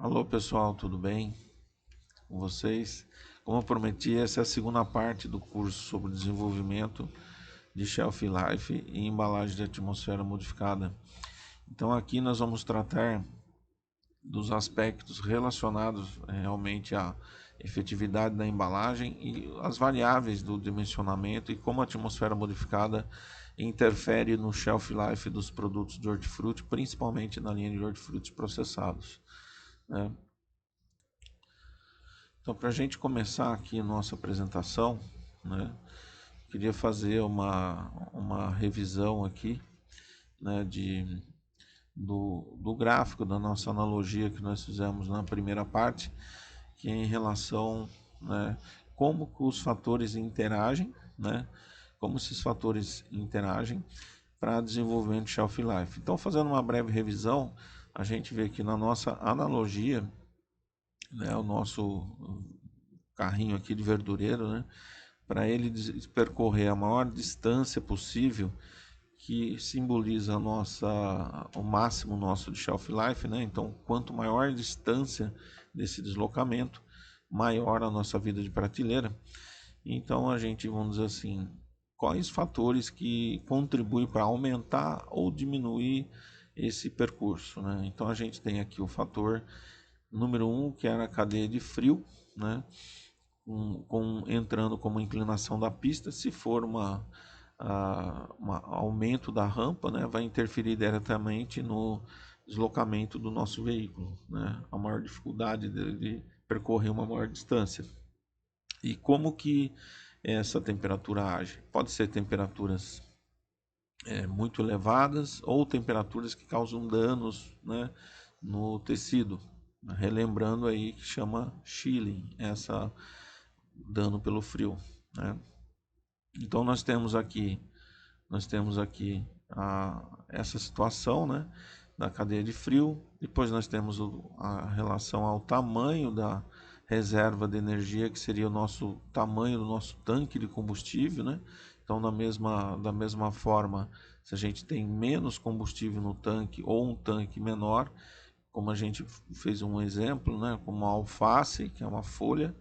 Alô pessoal, tudo bem com vocês? Como eu prometi, essa é a segunda parte do curso sobre desenvolvimento de shelf life e embalagem de atmosfera modificada. Então aqui nós vamos tratar dos aspectos relacionados realmente à efetividade da embalagem e as variáveis do dimensionamento e como a atmosfera modificada interfere no shelf life dos produtos de hortifruti, principalmente na linha de hortifrutis processados, né? Então, para a gente começar aqui a nossa apresentação, né, queria fazer uma revisão aqui, né, do gráfico da nossa analogia que nós fizemos na primeira parte, que é em relação, né, como que os fatores interagem, né, como esses fatores interagem para desenvolvimento de shelf life. Então, fazendo uma breve revisão, a gente vê que na nossa analogia, né, o nosso carrinho aqui de verdureiro, né, para ele percorrer a maior distância possível, que simboliza o máximo nosso de shelf life, né? Então, quanto maior a distância desse deslocamento, maior a nossa vida de prateleira. Então, a gente, vamos dizer assim, quais fatores que contribuem para aumentar ou diminuir esse percurso, né? Então, a gente tem aqui o fator número 1, que era a cadeia de frio, né? Entrando como inclinação da pista. Se for um aumento da rampa, né, vai interferir diretamente no deslocamento do nosso veículo, né, a maior dificuldade de percorrer uma maior distância. E como que essa temperatura age? Pode ser temperaturas muito elevadas ou temperaturas que causam danos, né, no tecido. Relembrando aí que chama chilling, essa dano pelo frio, né? Então nós temos aqui essa situação, né, da cadeia de frio. Depois nós temos a relação ao tamanho da reserva de energia, que seria o nosso tamanho do nosso tanque de combustível, né? Então, da mesma forma, se a gente tem menos combustível no tanque ou um tanque menor, como a gente fez um exemplo, né, como a alface, que é uma folha,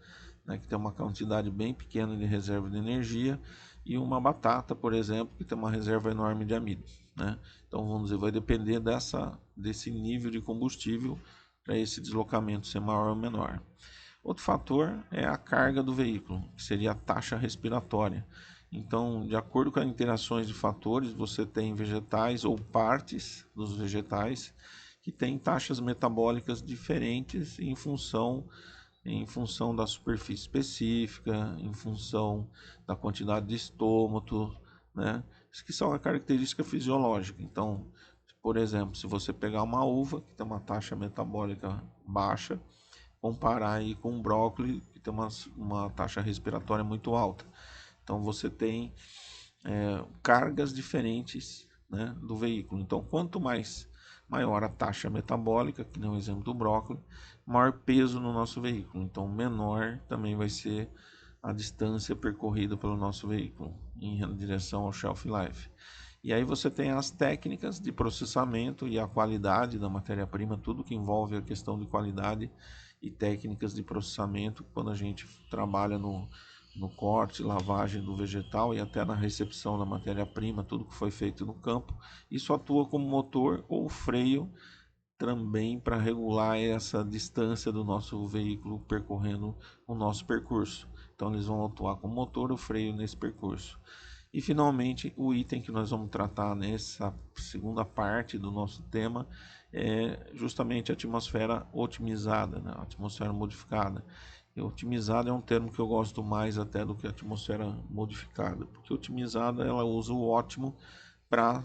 né, que tem uma quantidade bem pequena de reserva de energia, e uma batata, por exemplo, que tem uma reserva enorme de amido, né? Então, vamos dizer, vai depender desse nível de combustível para esse deslocamento ser maior ou menor. Outro fator é a carga do veículo, que seria a taxa respiratória. Então, de acordo com as interações de fatores, você tem vegetais ou partes dos vegetais que têm taxas metabólicas diferentes em função da superfície específica, em função da quantidade de estômato, né? Isso que são a característica fisiológica. Então, por exemplo, se você pegar uma uva que tem uma taxa metabólica baixa, comparar aí com um brócolis que tem uma taxa respiratória muito alta. Então você tem cargas diferentes, né, do veículo. Então quanto maior a taxa metabólica, que nem o exemplo do brócolis, maior peso no nosso veículo. Então menor também vai ser a distância percorrida pelo nosso veículo em direção ao shelf life. E aí você tem as técnicas de processamento e a qualidade da matéria-prima, tudo que envolve a questão de qualidade e técnicas de processamento, quando a gente trabalha no corte, lavagem do vegetal e até na recepção da matéria-prima, tudo que foi feito no campo. Isso atua como motor ou freio também para regular essa distância do nosso veículo percorrendo o nosso percurso. Então eles vão atuar como motor ou freio nesse percurso. E finalmente, o item que nós vamos tratar nessa segunda parte do nosso tema é justamente a atmosfera otimizada, né? A atmosfera modificada. E otimizada é um termo que eu gosto mais até do que atmosfera modificada, porque otimizada ela usa o ótimo para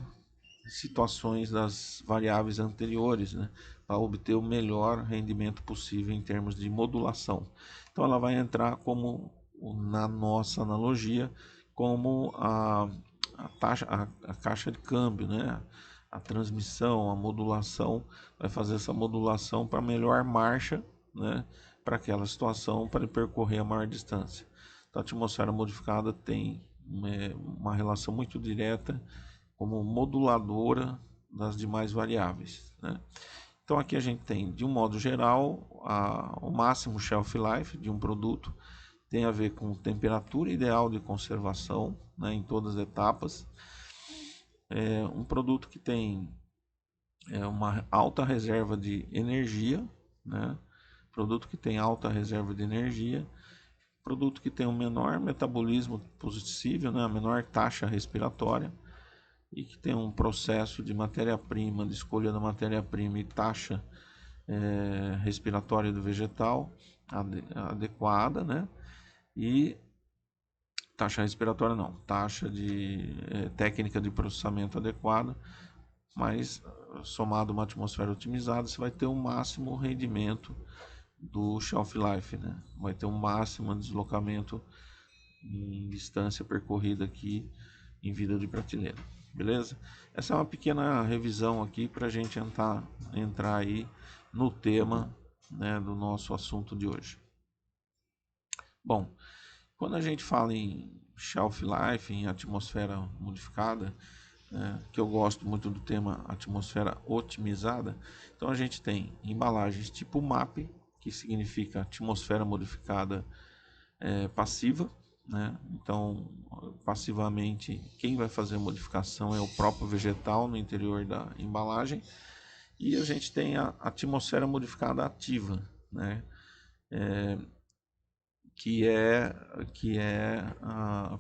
situações das variáveis anteriores, né, para obter o melhor rendimento possível em termos de modulação. Então ela vai entrar como, na nossa analogia, como a taxa, a caixa de câmbio, né, a transmissão, a modulação, vai fazer essa modulação para melhor marcha, né, para aquela situação, para percorrer a maior distância. Então, a atmosfera modificada tem uma relação muito direta como moduladora das demais variáveis, né? Então aqui a gente tem, de um modo geral, o máximo shelf life de um produto tem a ver com temperatura ideal de conservação, né, em todas as etapas. Um produto que tem uma alta reserva de energia, né, produto que tem alta reserva de energia, produto que tem o menor metabolismo possível, né, a menor taxa respiratória, e que tem um processo de matéria-prima, de escolha da matéria-prima e taxa respiratória do vegetal adequada, né? E taxa respiratória não, taxa de técnica de processamento adequada, mas somado uma atmosfera otimizada, você vai ter o máximo rendimento do shelf life, né? Vai ter um máximo deslocamento em distância percorrida aqui em vida de prateleira, beleza? Essa é uma pequena revisão aqui para a gente entrar aí no tema, né, do nosso assunto de hoje. Bom, quando a gente fala em shelf life, em atmosfera modificada, que eu gosto muito do tema atmosfera otimizada, então a gente tem embalagens tipo MAP, que significa atmosfera modificada passiva, né? Então, passivamente, quem vai fazer a modificação é o próprio vegetal no interior da embalagem. E a gente tem a atmosfera modificada ativa, né? Que é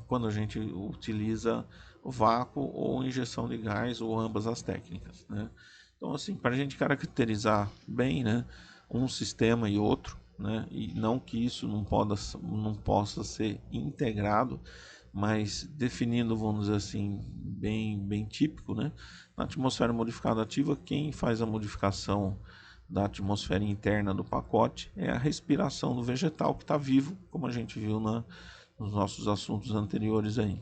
quando a gente utiliza o vácuo ou injeção de gás ou ambas as técnicas, né? Então, assim, para a gente caracterizar bem, né, um sistema e outro, né, e não que isso não possa ser integrado, mas definindo, vamos dizer assim, bem típico, né? Na atmosfera modificada ativa, quem faz a modificação da atmosfera interna do pacote é a respiração do vegetal que está vivo, como a gente viu nos nossos assuntos anteriores aí.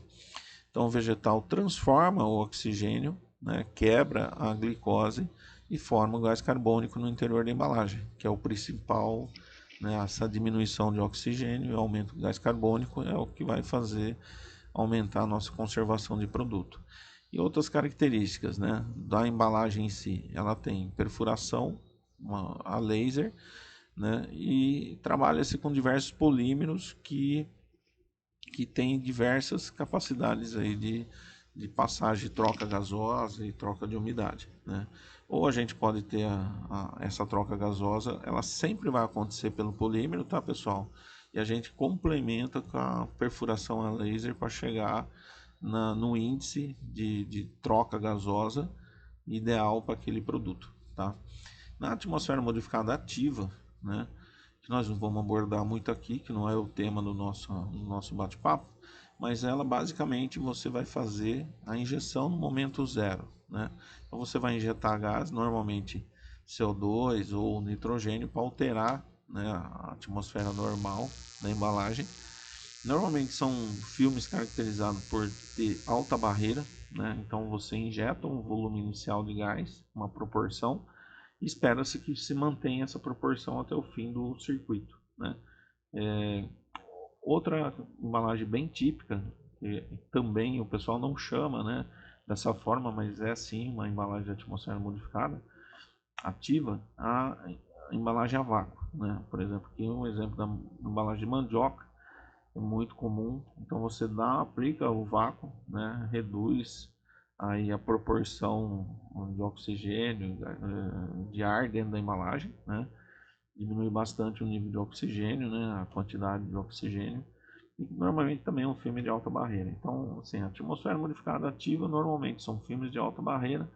Então o vegetal transforma o oxigênio, né, quebra a glicose e forma o gás carbônico no interior da embalagem, que é o principal, né, essa diminuição de oxigênio e aumento do gás carbônico é o que vai fazer aumentar a nossa conservação de produto. E outras características, né, da embalagem em si, ela tem perfuração a laser, né, e trabalha-se com diversos polímeros que têm diversas capacidades aí de passagem, troca gasosa e troca de umidade, né? Ou a gente pode ter essa troca gasosa, ela sempre vai acontecer pelo polímero, tá, pessoal? E a gente complementa com a perfuração a laser para chegar no índice de troca gasosa ideal para aquele produto, tá? Na atmosfera modificada ativa, né, que nós não vamos abordar muito aqui, que não é o tema do nosso bate-papo, mas ela basicamente você vai fazer a injeção no momento zero, né? Então você vai injetar gás, normalmente CO2 ou nitrogênio, para alterar, né, a atmosfera normal da embalagem. Normalmente são filmes caracterizados por ter alta barreira, né? Então você injeta um volume inicial de gás, uma proporção, e espera-se que se mantenha essa proporção até o fim do circuito, né? Outra embalagem bem típica, que também o pessoal não chama, né, dessa forma, mas é sim uma embalagem de atmosfera modificada ativa, a embalagem a vácuo, né? Por exemplo, aqui um exemplo da embalagem de mandioca, é muito comum. Então você aplica o vácuo, né, reduz aí a proporção de oxigênio, de ar dentro da embalagem, né? Diminui bastante o nível de oxigênio, né, a quantidade de oxigênio. E normalmente também é um filme de alta barreira. Então, assim, a atmosfera modificada ativa normalmente são filmes de alta barreira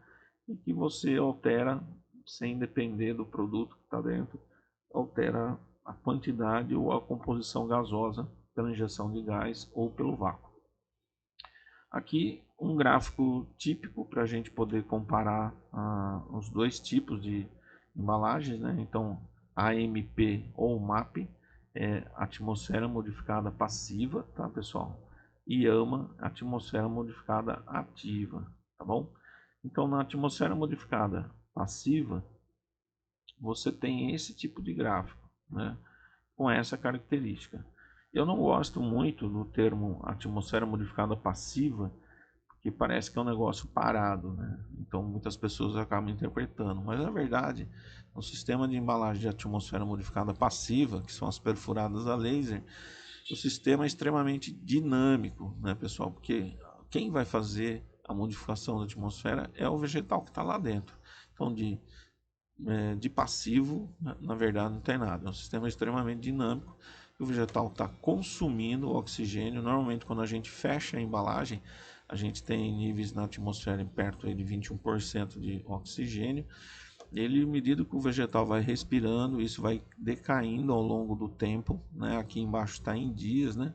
e que você altera sem depender do produto que está dentro, altera a quantidade ou a composição gasosa pela injeção de gás ou pelo vácuo. Aqui um gráfico típico para a gente poder comparar os dois tipos de embalagens, né? Então, AMP ou MAP é atmosfera modificada passiva, tá, pessoal? E AMA, atmosfera modificada ativa, tá bom? Então, na atmosfera modificada passiva, você tem esse tipo de gráfico, né, com essa característica. Eu não gosto muito do termo atmosfera modificada passiva, que parece que é um negócio parado, né? Então muitas pessoas acabam interpretando, mas na verdade, o sistema de embalagem de atmosfera modificada passiva, que são as perfuradas a laser, o sistema é extremamente dinâmico, né, pessoal? Porque quem vai fazer a modificação da atmosfera é o vegetal que está lá dentro. Então, de passivo, na verdade, não tem nada. É um sistema extremamente dinâmico. O vegetal está consumindo oxigênio. Normalmente, quando a gente fecha a embalagem, a gente tem níveis na atmosfera perto de 21% de oxigênio. Ele, à medida que o vegetal vai respirando, isso vai decaindo ao longo do tempo, né? Aqui embaixo está em dias, né?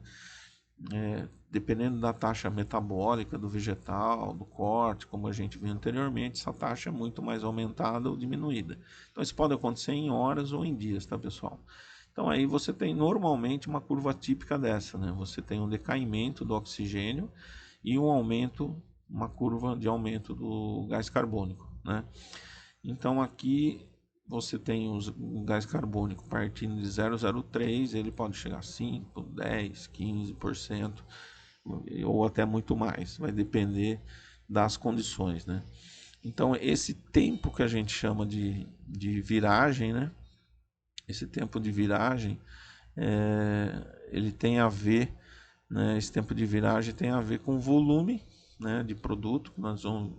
Dependendo da taxa metabólica do vegetal, do corte, como a gente viu anteriormente, essa taxa é muito mais aumentada ou diminuída. Então isso pode acontecer em horas ou em dias, tá, pessoal? Então aí você tem normalmente uma curva típica dessa, né? Você tem um decaimento do oxigênio e um aumento, uma curva de aumento do gás carbônico, né? Então aqui você tem o gás carbônico partindo de 0,03, ele pode chegar a 5, 10, 15%, ou até muito mais, vai depender das condições, né? Então esse tempo que a gente chama de viragem, né? Esse tempo de viragem, ele tem a ver, né? Esse tempo de viragem tem a ver com o volume, né, de produto, que nós vamos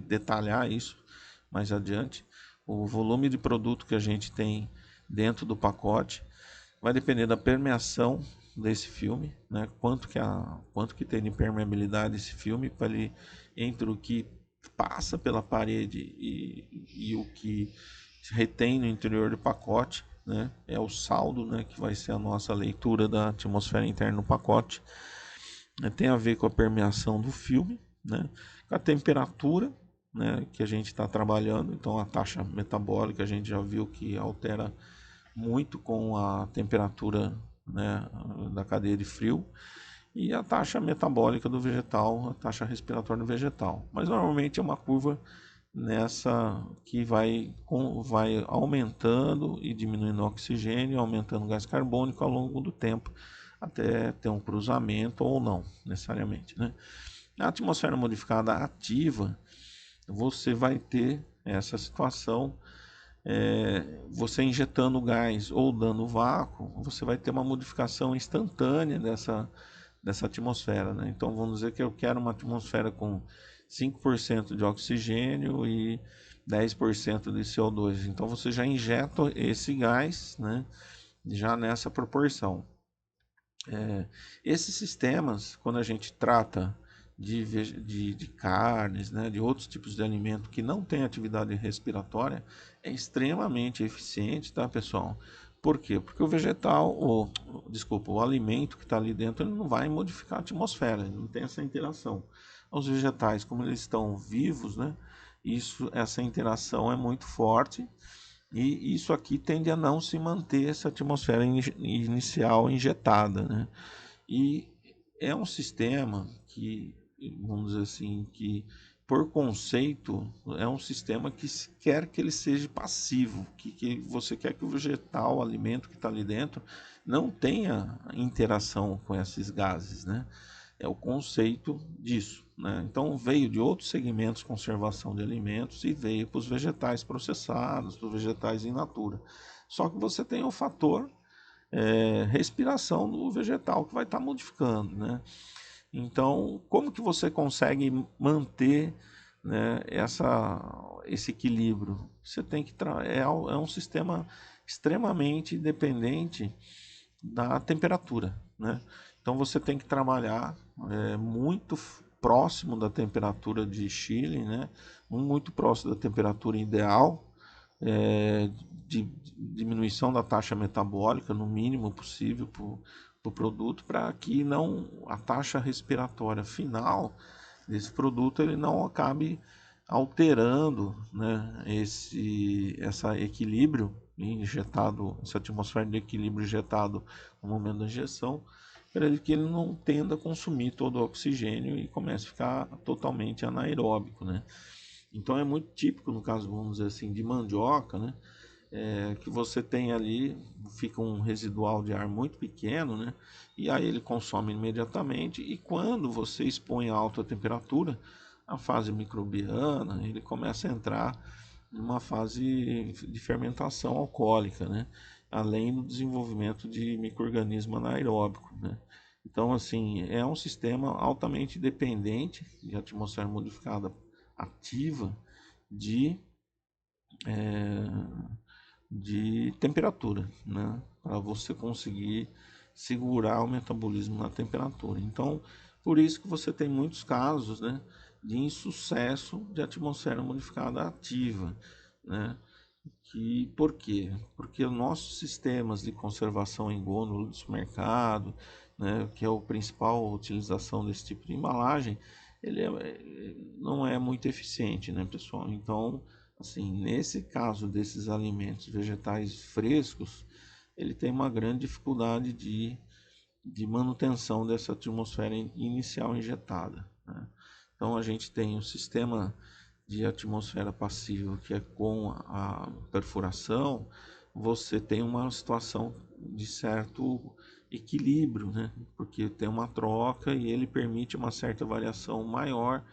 detalhar isso mais adiante. O volume de produto que a gente tem dentro do pacote vai depender da permeação desse filme, né? Quanto que tem de permeabilidade esse filme, para ele, entre o que passa pela parede e o que retém no interior do pacote, né? É o saldo, né, que vai ser a nossa leitura da atmosfera interna no pacote. Tem a ver com a permeação do filme, né? Com a temperatura, né, que a gente está trabalhando. Então a taxa metabólica a gente já viu que altera muito com a temperatura, né, da cadeia de frio, e a taxa metabólica do vegetal, a taxa respiratória do vegetal. Mas normalmente é uma curva nessa que vai aumentando e diminuindo o oxigênio, aumentando o gás carbônico ao longo do tempo, até ter um cruzamento ou não, necessariamente, né? Na atmosfera modificada ativa, você vai ter essa situação, você injetando gás ou dando vácuo, você vai ter uma modificação instantânea dessa atmosfera, né? Então vamos dizer que eu quero uma atmosfera com 5% de oxigênio e 10% de CO2. Então você já injeta esse gás, né, já nessa proporção. Esses sistemas, quando a gente trata de carnes, né, de outros tipos de alimento que não têm atividade respiratória, é extremamente eficiente, tá, pessoal? Por quê? Porque o vegetal, desculpa, o alimento que está ali dentro, ele não vai modificar a atmosfera, ele não tem essa interação. Os vegetais, como eles estão vivos, né, essa interação é muito forte, e isso aqui tende a não se manter essa atmosfera inicial injetada, né? E é um sistema que, vamos dizer assim, que por conceito é um sistema que quer que ele seja passivo, que você quer que o vegetal, o alimento que está ali dentro, não tenha interação com esses gases, né? É o conceito disso, né? Então veio de outros segmentos, conservação de alimentos, e veio para os vegetais processados, para os vegetais in natura. Só que você tem o fator respiração do vegetal que vai estar modificando, né? Então, como que você consegue manter, né, esse equilíbrio? Você tem que é um sistema extremamente dependente da temperatura, né? Então você tem que trabalhar muito próximo da temperatura de Chile, né? Muito próximo da temperatura ideal, de diminuição da taxa metabólica no mínimo possível para o produto, para que não a taxa respiratória final desse produto ele não acabe alterando, né, essa equilíbrio injetado, essa atmosfera de equilíbrio injetado no momento da injeção, para que ele não tenda a consumir todo o oxigênio e comece a ficar totalmente anaeróbico, né? Então é muito típico no caso, vamos dizer assim, de mandioca, né? que você tem ali, fica um residual de ar muito pequeno, né? E aí ele consome imediatamente. E quando você expõe a alta temperatura, a fase microbiana, ele começa a entrar numa fase de fermentação alcoólica, né? Além do desenvolvimento de micro-organismo anaeróbico, né? Então, assim, é um sistema altamente dependente de atmosfera modificada ativa de de temperatura, né? Para você conseguir segurar o metabolismo na temperatura. Então, por isso que você tem muitos casos, né, de insucesso de atmosfera modificada ativa, né? Por quê? Porque os nossos sistemas de conservação em gôndola do supermercado, né, que é a principal utilização desse tipo de embalagem, não é muito eficiente, né, pessoal? Então, assim, nesse caso desses alimentos vegetais frescos, ele tem uma grande dificuldade de manutenção dessa atmosfera inicial injetada, né? Então, a gente tem um sistema de atmosfera passiva, que é com a perfuração, você tem uma situação de certo equilíbrio, né? Porque tem uma troca e ele permite uma certa variação maior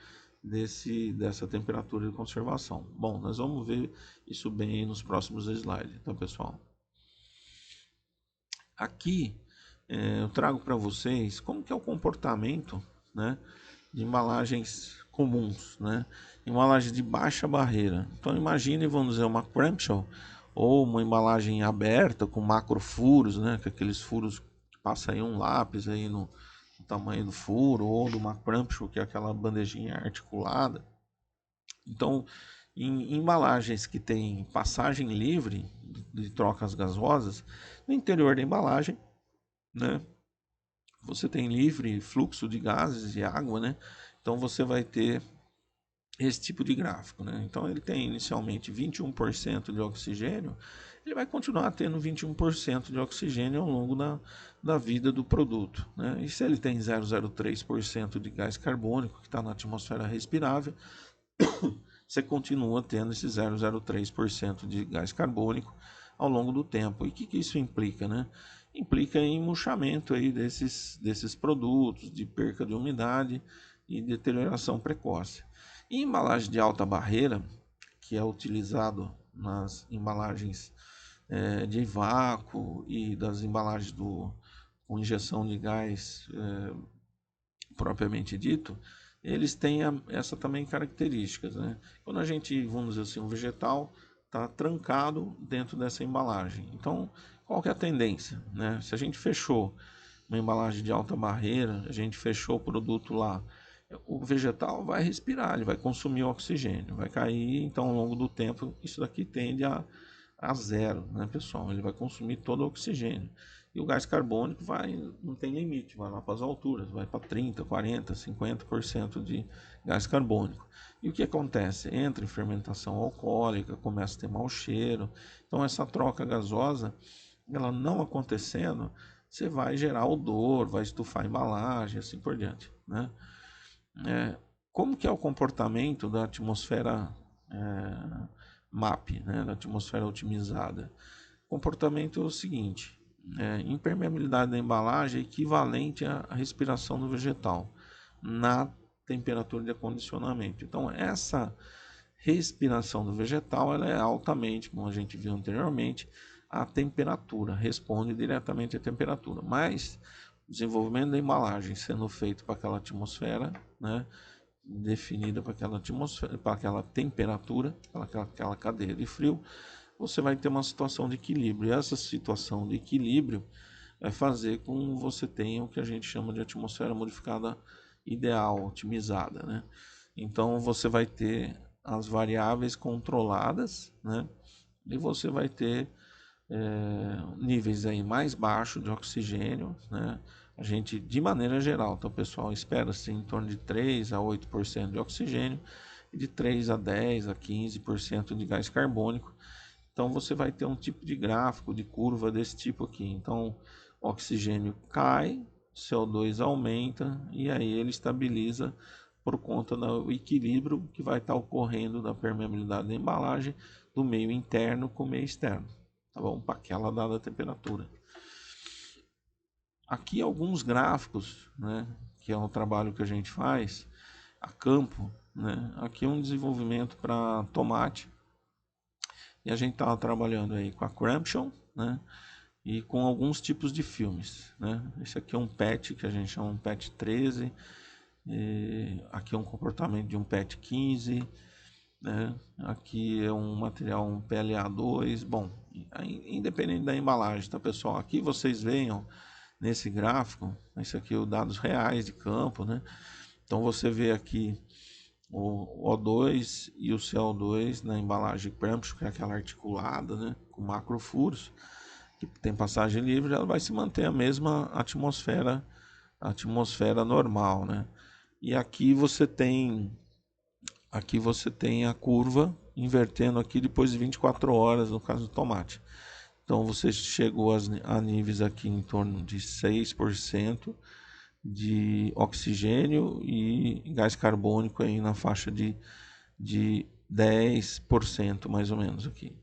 dessa temperatura de conservação. Bom, nós vamos ver isso bem nos próximos slides, tá, pessoal? Aqui eu trago para vocês como que é o comportamento, né, de embalagens comuns, né? Embalagem de baixa barreira. Então imagine, vamos dizer, uma clamshell ou uma embalagem aberta com macro furos, né? Com aqueles furos que passa aí um lápis aí no tamanho do furo, ou de uma clamshell, que é aquela bandejinha articulada. Então, em embalagens que tem passagem livre de trocas gasosas, no interior da embalagem, né, você tem livre fluxo de gases e água, né? Então você vai ter esse tipo de gráfico, né? Então ele tem inicialmente 21% de oxigênio, ele vai continuar tendo 21% de oxigênio ao longo da vida do produto, né? E se ele tem 0,03% de gás carbônico que está na atmosfera respirável, você continua tendo esse 0,03% de gás carbônico ao longo do tempo. E o que isso implica, né? Implica em murchamento aí desses produtos, de perca de umidade e deterioração precoce. E embalagem de alta barreira, que é utilizado nas embalagens de vácuo e das embalagens com injeção de gás propriamente dito, eles têm essa também características, né? Quando a gente, vamos dizer assim, um vegetal está trancado dentro dessa embalagem. Então, qual que é a tendência, né? Se a gente fechou uma embalagem de alta barreira, a gente fechou o produto lá, o vegetal vai respirar, ele vai consumir oxigênio, vai cair, então ao longo do tempo isso daqui tende a zero, né, pessoal? Ele vai consumir todo o oxigênio. E o gás carbônico não tem limite, vai lá para as alturas, vai para 30, 40, 50% de gás carbônico. E o que acontece? Entra em fermentação alcoólica, começa a ter mau cheiro. Então essa troca gasosa, ela não acontecendo, você vai gerar odor, vai estufar a embalagem, assim por diante, né? Como que é o comportamento da atmosfera MAP, né, da atmosfera otimizada? O comportamento é o seguinte: impermeabilidade da embalagem é equivalente à respiração do vegetal na temperatura de acondicionamento. Então, essa respiração do vegetal ela é altamente, como a gente viu anteriormente, a temperatura, responde diretamente à temperatura. Mas o desenvolvimento da embalagem sendo feito para aquela atmosfera, né, definida para aquela atmosfera, para aquela temperatura, para aquela cadeia de frio, você vai ter uma situação de equilíbrio. E essa situação de equilíbrio vai fazer com que você tenha o que a gente chama de atmosfera modificada ideal, otimizada, né? Então você vai ter as variáveis controladas, né? E você vai ter níveis aí mais baixos de oxigênio, né? A gente, de maneira geral, então, pessoal, espera-se em torno de 3 a 8% de oxigênio e de 3 a 10 a 15% de gás carbônico. Então você vai ter um tipo de gráfico, de curva desse tipo aqui. Então o oxigênio cai, CO2 aumenta e aí ele estabiliza por conta do equilíbrio que vai estar ocorrendo da permeabilidade da embalagem do meio interno com o meio externo, tá bom? Para aquela dada temperatura. Aqui alguns gráficos, né, que é um trabalho que a gente faz a campo, né? Aqui é um desenvolvimento para tomate e a gente estava trabalhando aí com a Crampton, né? E com alguns tipos de filmes, né? Esse aqui é um PET que a gente chama um PET 13, aqui é um comportamento de um PET 15, né? Aqui é um material um PLA2. Bom, independente da embalagem, tá, pessoal? Aqui vocês veem, ó, nesse gráfico, esse aqui é os dados reais de campo, né? Então você vê aqui o O2 e o CO2 na embalagem Crampton, que é aquela articulada, né, com macrofuros, que tem passagem livre, ela vai se manter a mesma atmosfera normal, né? E aqui você tem a curva invertendo aqui depois de 24 horas no caso do tomate. Então você chegou a níveis aqui em torno de 6% de oxigênio e gás carbônico aí na faixa de 10% mais ou menos aqui.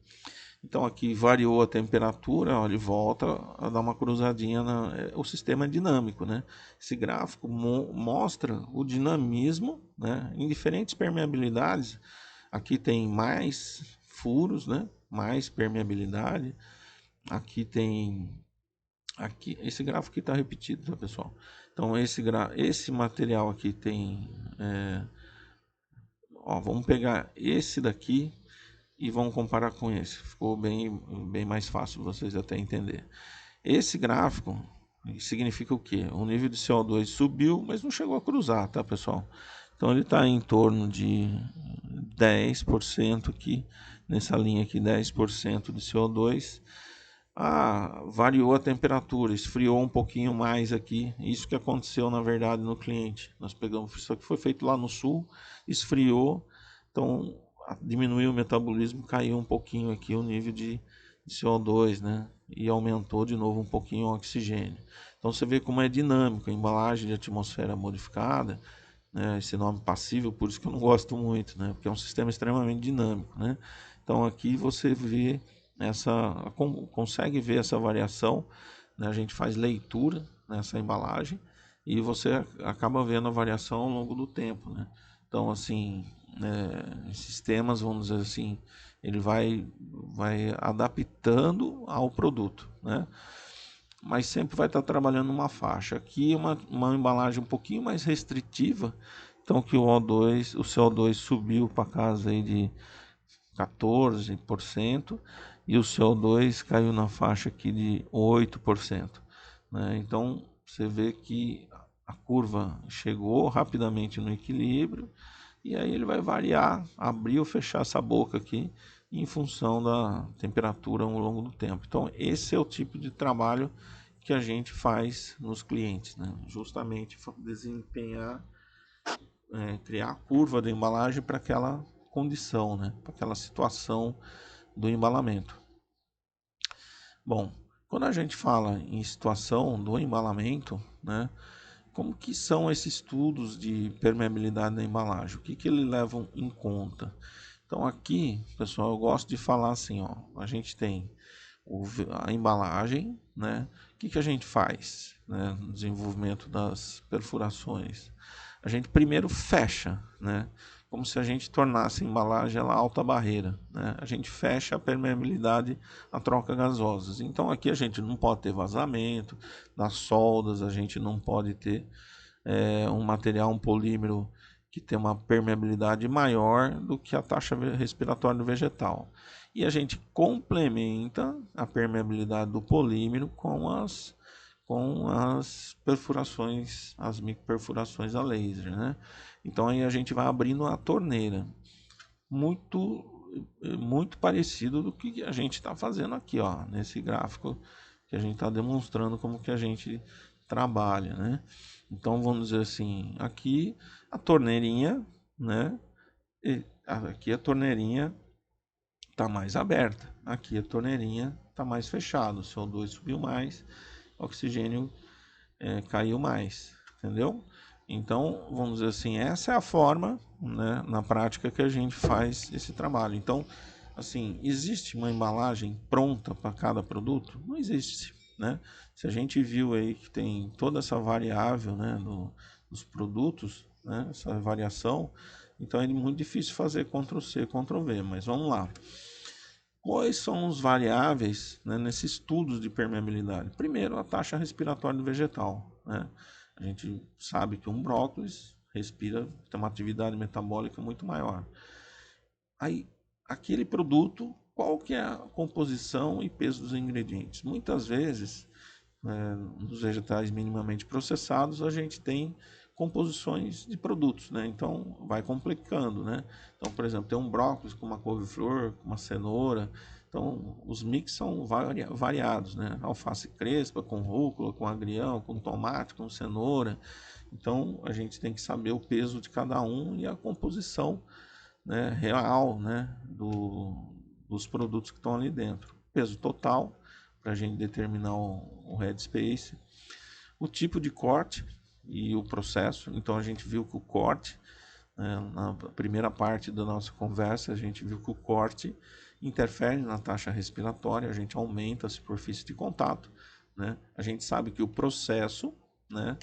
Então aqui variou a temperatura, ó, ele volta a dar uma cruzadinha. O sistema é dinâmico, né? Esse gráfico mostra o dinamismo, né, em diferentes permeabilidades. Aqui tem mais furos, né, mais permeabilidade. Aqui tem... Aqui, esse gráfico aqui está repetido, tá, pessoal? Então esse material aqui tem... ó, vamos pegar esse daqui e vamos comparar com esse. Ficou bem mais fácil vocês até entender. Esse gráfico significa o quê? O nível de CO2 subiu, mas não chegou a cruzar, tá, pessoal? Então ele está em torno de 10% aqui, nessa linha aqui, 10% de CO2. Variou a temperatura, esfriou um pouquinho mais aqui. Isso que aconteceu, na verdade, no cliente. Nós pegamos, isso aqui foi feito lá no sul, esfriou, então diminuiu o metabolismo, caiu um pouquinho aqui o nível de CO2, né? E aumentou de novo um pouquinho o oxigênio. Então você vê como é dinâmico, a embalagem de atmosfera modificada, né? Esse nome passível, por isso que eu não gosto muito, né? Porque é um sistema extremamente dinâmico, né? Então aqui você vê consegue ver essa variação, né? A gente faz leitura nessa embalagem e você acaba vendo a variação ao longo do tempo, né? Então assim, esses temas, vamos dizer assim, ele vai adaptando ao produto, né? Mas sempre vai estar trabalhando uma faixa. Aqui uma embalagem um pouquinho mais restritiva, então que o CO2 subiu para casa aí de 14%, e o CO2 caiu na faixa aqui de 8%, né? Então você vê que a curva chegou rapidamente no equilíbrio, e aí ele vai variar, abrir ou fechar essa boca aqui em função da temperatura ao longo do tempo. Então esse é o tipo de trabalho que a gente faz nos clientes, né? Justamente desempenhar, criar a curva da embalagem para aquela condição, né? Para aquela situação do embalamento. Bom, quando a gente fala em situação do embalamento, né? Como que são esses estudos de permeabilidade da embalagem? O que eles levam em conta? Então aqui, pessoal, eu gosto de falar assim, ó, a gente tem a embalagem, né? O que a gente faz, né, no desenvolvimento das perfurações? A gente primeiro fecha, né? Como se a gente tornasse a embalagem ela alta barreira, né? A gente fecha a permeabilidade a troca gasosas. Então aqui a gente não pode ter vazamento, nas soldas a gente não pode ter um material, um polímero que tem uma permeabilidade maior do que a taxa respiratória do vegetal. E a gente complementa a permeabilidade do polímero com as perfurações, as microperfurações a laser, né? Então aí a gente vai abrindo a torneira. Muito parecido do que a gente está fazendo aqui, ó, nesse gráfico que a gente está demonstrando como que a gente trabalha, né? Então vamos dizer assim, aqui a torneirinha, né? Aqui a torneirinha está mais aberta, aqui a torneirinha está mais fechada, o CO2 subiu mais, o oxigênio caiu mais, entendeu? Então, vamos dizer assim, essa é a forma, né, na prática que a gente faz esse trabalho. Então, assim, existe uma embalagem pronta para cada produto? Não existe, né? Se a gente viu aí que tem toda essa variável, né, dos produtos, né, essa variação, então é muito difícil fazer Ctrl+C, Ctrl+V, mas vamos lá. Quais são os variáveis, né, nesse estudo de permeabilidade? Primeiro, a taxa respiratória do vegetal, né? A gente sabe que um brócolis respira, tem uma atividade metabólica muito maior. Aí, aquele produto, qual que é a composição e peso dos ingredientes? Muitas vezes, nos vegetais minimamente processados, a gente tem composições de produtos, né? Então, vai complicando, né? Então, por exemplo, tem um brócolis com uma couve-flor, com uma cenoura. Então, os mix são variados, né? Alface crespa com rúcula, com agrião, com tomate, com cenoura. Então, a gente tem que saber o peso de cada um e a composição, né, real, né, dos produtos que estão ali dentro. Peso total, para a gente determinar o headspace, o tipo de corte e o processo. Então a gente viu que o corte, né, na primeira parte da nossa conversa, a gente viu que o corte interfere na taxa respiratória, a gente aumenta a superfície de contato, né? A gente sabe que o processo, né,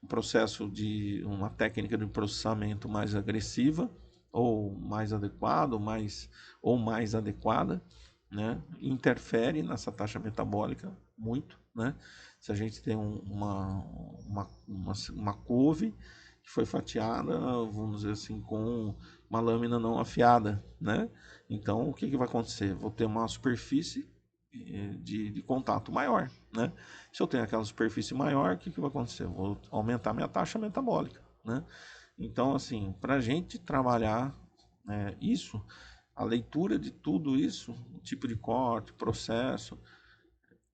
um processo de uma técnica de processamento mais agressiva ou mais adequado, ou mais adequada, né, interfere nessa taxa metabólica muito, né? Se a gente tem uma couve que foi fatiada, vamos dizer assim, com uma lâmina não afiada, né? Então, o que, que vai acontecer? Vou ter uma superfície de contato maior, né? Se eu tenho aquela superfície maior, o que, que vai acontecer? Vou aumentar minha taxa metabólica, né? Então, assim, para a gente trabalhar isso, a leitura de tudo isso, o tipo de corte, processo,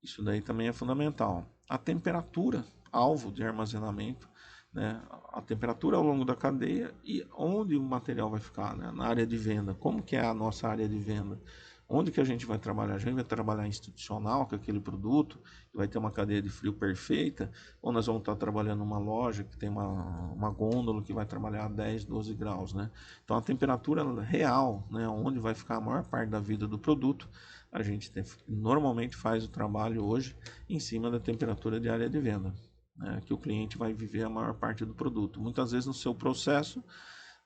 isso daí também é fundamental. A temperatura, alvo de armazenamento, né? A temperatura ao longo da cadeia e onde o material vai ficar, né? Na área de venda. Como que é a nossa área de venda? Onde que a gente vai trabalhar? A gente vai trabalhar institucional com aquele produto, que vai ter uma cadeia de frio perfeita, ou nós vamos estar trabalhando numa loja que tem uma gôndola que vai trabalhar a 10, 12 graus, né? Então a temperatura real, né? Onde vai ficar a maior parte da vida do produto, a gente normalmente faz o trabalho hoje em cima da temperatura de área de venda, né, que o cliente vai viver a maior parte do produto. Muitas vezes no seu processo,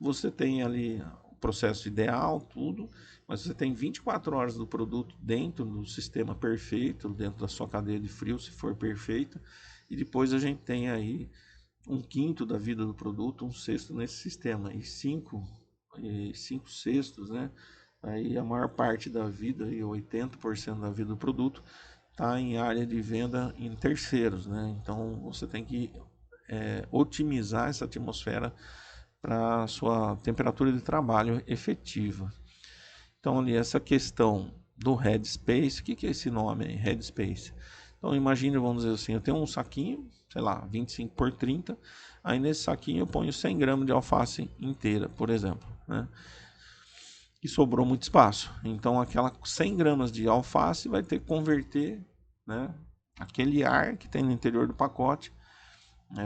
você tem ali o processo ideal, tudo, mas você tem 24 horas do produto dentro do sistema perfeito, dentro da sua cadeia de frio, se for perfeita, e depois a gente tem aí um quinto da vida do produto, um sexto nesse sistema, e cinco sextos, né? Aí a maior parte da vida, e 80% da vida do produto, está em área de venda em terceiros, né? Então você tem que otimizar essa atmosfera para a sua temperatura de trabalho efetiva. Então ali essa questão do headspace, o que é esse nome aí, headspace? Então imagine, vamos dizer assim, eu tenho um saquinho, sei lá, 25 por 30, aí nesse saquinho eu ponho 100 gramas de alface inteira, por exemplo, né? E sobrou muito espaço. Então aquela 100 gramas de alface vai ter que converter, né, aquele ar que tem no interior do pacote,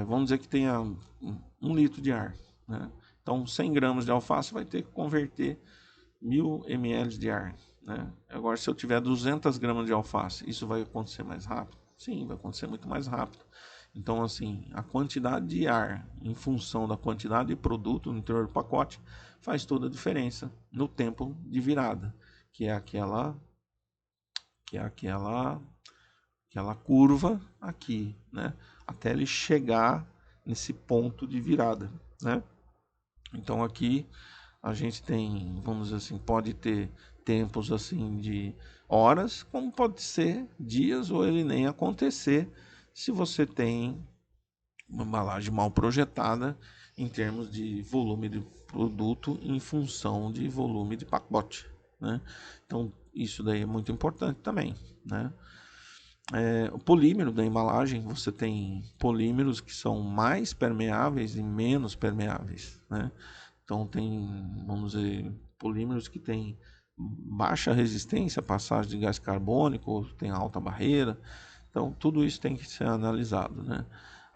vamos dizer que tenha 1 litro de ar, né? Então 100 gramas de alface vai ter que converter 1000 ml de ar, né? Agora se eu tiver 200 gramas de alface, isso vai acontecer mais rápido? Sim, vai acontecer muito mais rápido. Então, assim, a quantidade de ar em função da quantidade de produto no interior do pacote faz toda a diferença no tempo de virada, que é aquela curva aqui, né? Até ele chegar nesse ponto de virada, né? Então aqui a gente tem, vamos dizer assim, pode ter tempos assim de horas, como pode ser dias ou ele nem acontecer se você tem uma embalagem mal projetada em termos de volume de produto em função de volume de pacote, né? Então isso daí é muito importante também, né? O polímero da embalagem, você tem polímeros que são mais permeáveis e menos permeáveis, né? Então tem, vamos dizer, polímeros que têm baixa resistência à passagem de gás carbônico, tem alta barreira. Então tudo isso tem que ser analisado, né?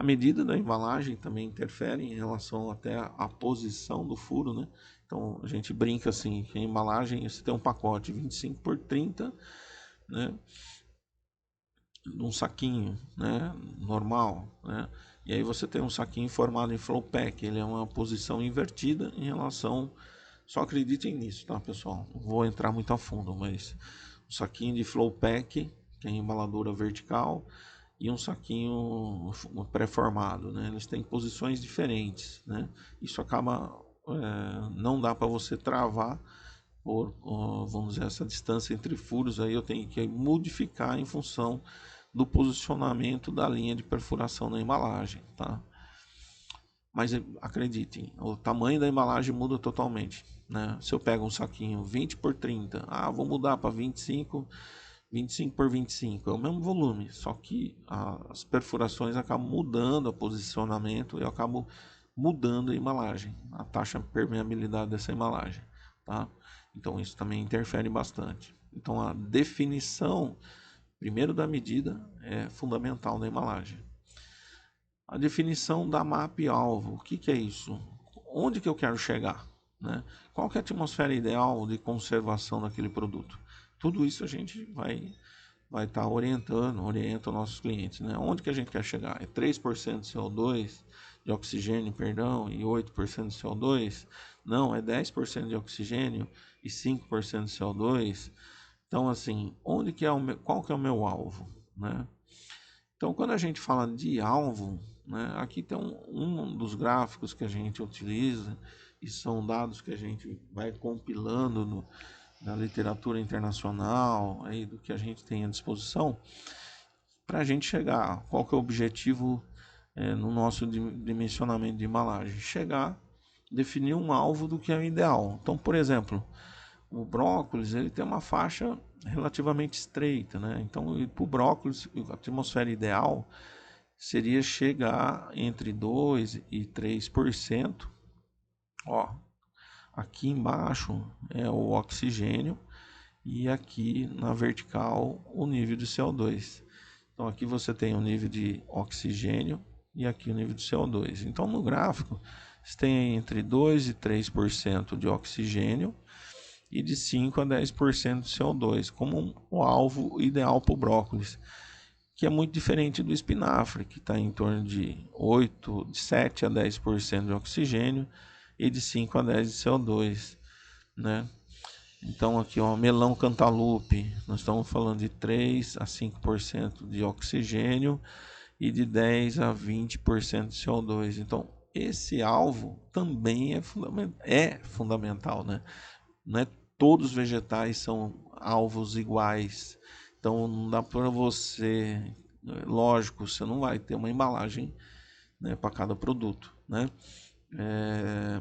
A medida da embalagem também interfere em relação até à posição do furo, né? Então a gente brinca assim, que a embalagem, você tem um pacote 25 por 30, né? Num saquinho, né? Normal, né? E aí você tem um saquinho formado em flow pack, ele é uma posição invertida em relação. Só acreditem nisso, tá, pessoal? Não vou entrar muito a fundo, mas um saquinho de flow pack, que é embaladura vertical, e um saquinho pré-formado, né? Eles têm posições diferentes, né? Isso acaba, não dá para você travar por, vamos dizer, essa distância entre furos. Aí eu tenho que modificar em função do posicionamento da linha de perfuração na embalagem, tá? Mas acreditem, o tamanho da embalagem muda totalmente, né? Se eu pego um saquinho 20 por 30, vou mudar para 25 por 25, é o mesmo volume, só que as perfurações acabam mudando o posicionamento e eu acabo mudando a embalagem, a taxa de permeabilidade dessa embalagem, tá? Então isso também interfere bastante. Então a definição, primeiro da medida, é fundamental na embalagem. A definição da MAP-alvo, o que é isso? Onde que eu quero chegar? Né? Qual que é a atmosfera ideal de conservação daquele produto? Tudo isso a gente vai estar orienta os nossos clientes. Né? Onde que a gente quer chegar? É 3% de CO2, de oxigênio, perdão, e 8% de CO2? Não, é 10% de oxigênio e 5% de CO2. Então, assim, qual que é o meu alvo? Né? Então, quando a gente fala de alvo, né, aqui tem um dos gráficos que a gente utiliza e são dados que a gente vai compilando na literatura internacional, aí do que a gente tem à disposição, para a gente chegar. Qual que é o objetivo no nosso dimensionamento de embalagem? Chegar, definir um alvo do que é o ideal. Então, por exemplo, o brócolis ele tem uma faixa relativamente estreita, né? Então, para o brócolis, a atmosfera ideal seria chegar entre 2 e 3%. Ó, aqui embaixo é o oxigênio e aqui na vertical o nível de CO2. Então aqui você tem o nível de oxigênio e aqui o nível de CO2. Então no gráfico você tem entre 2 e 3% de oxigênio e de 5 a 10% de CO2 como um alvo ideal para o brócolis, que é muito diferente do espinafre, que está em torno de 7 a 10% de oxigênio e de 5 a 10% de CO2, né? Então aqui, ó, melão cantaloupe, nós estamos falando de 3 a 5% de oxigênio e de 10 a 20% de CO2. Então, esse alvo também é fundamental, né? Não é todos os vegetais são alvos iguais. Então não dá para você, lógico, você não vai ter uma embalagem, né, para cada produto, né?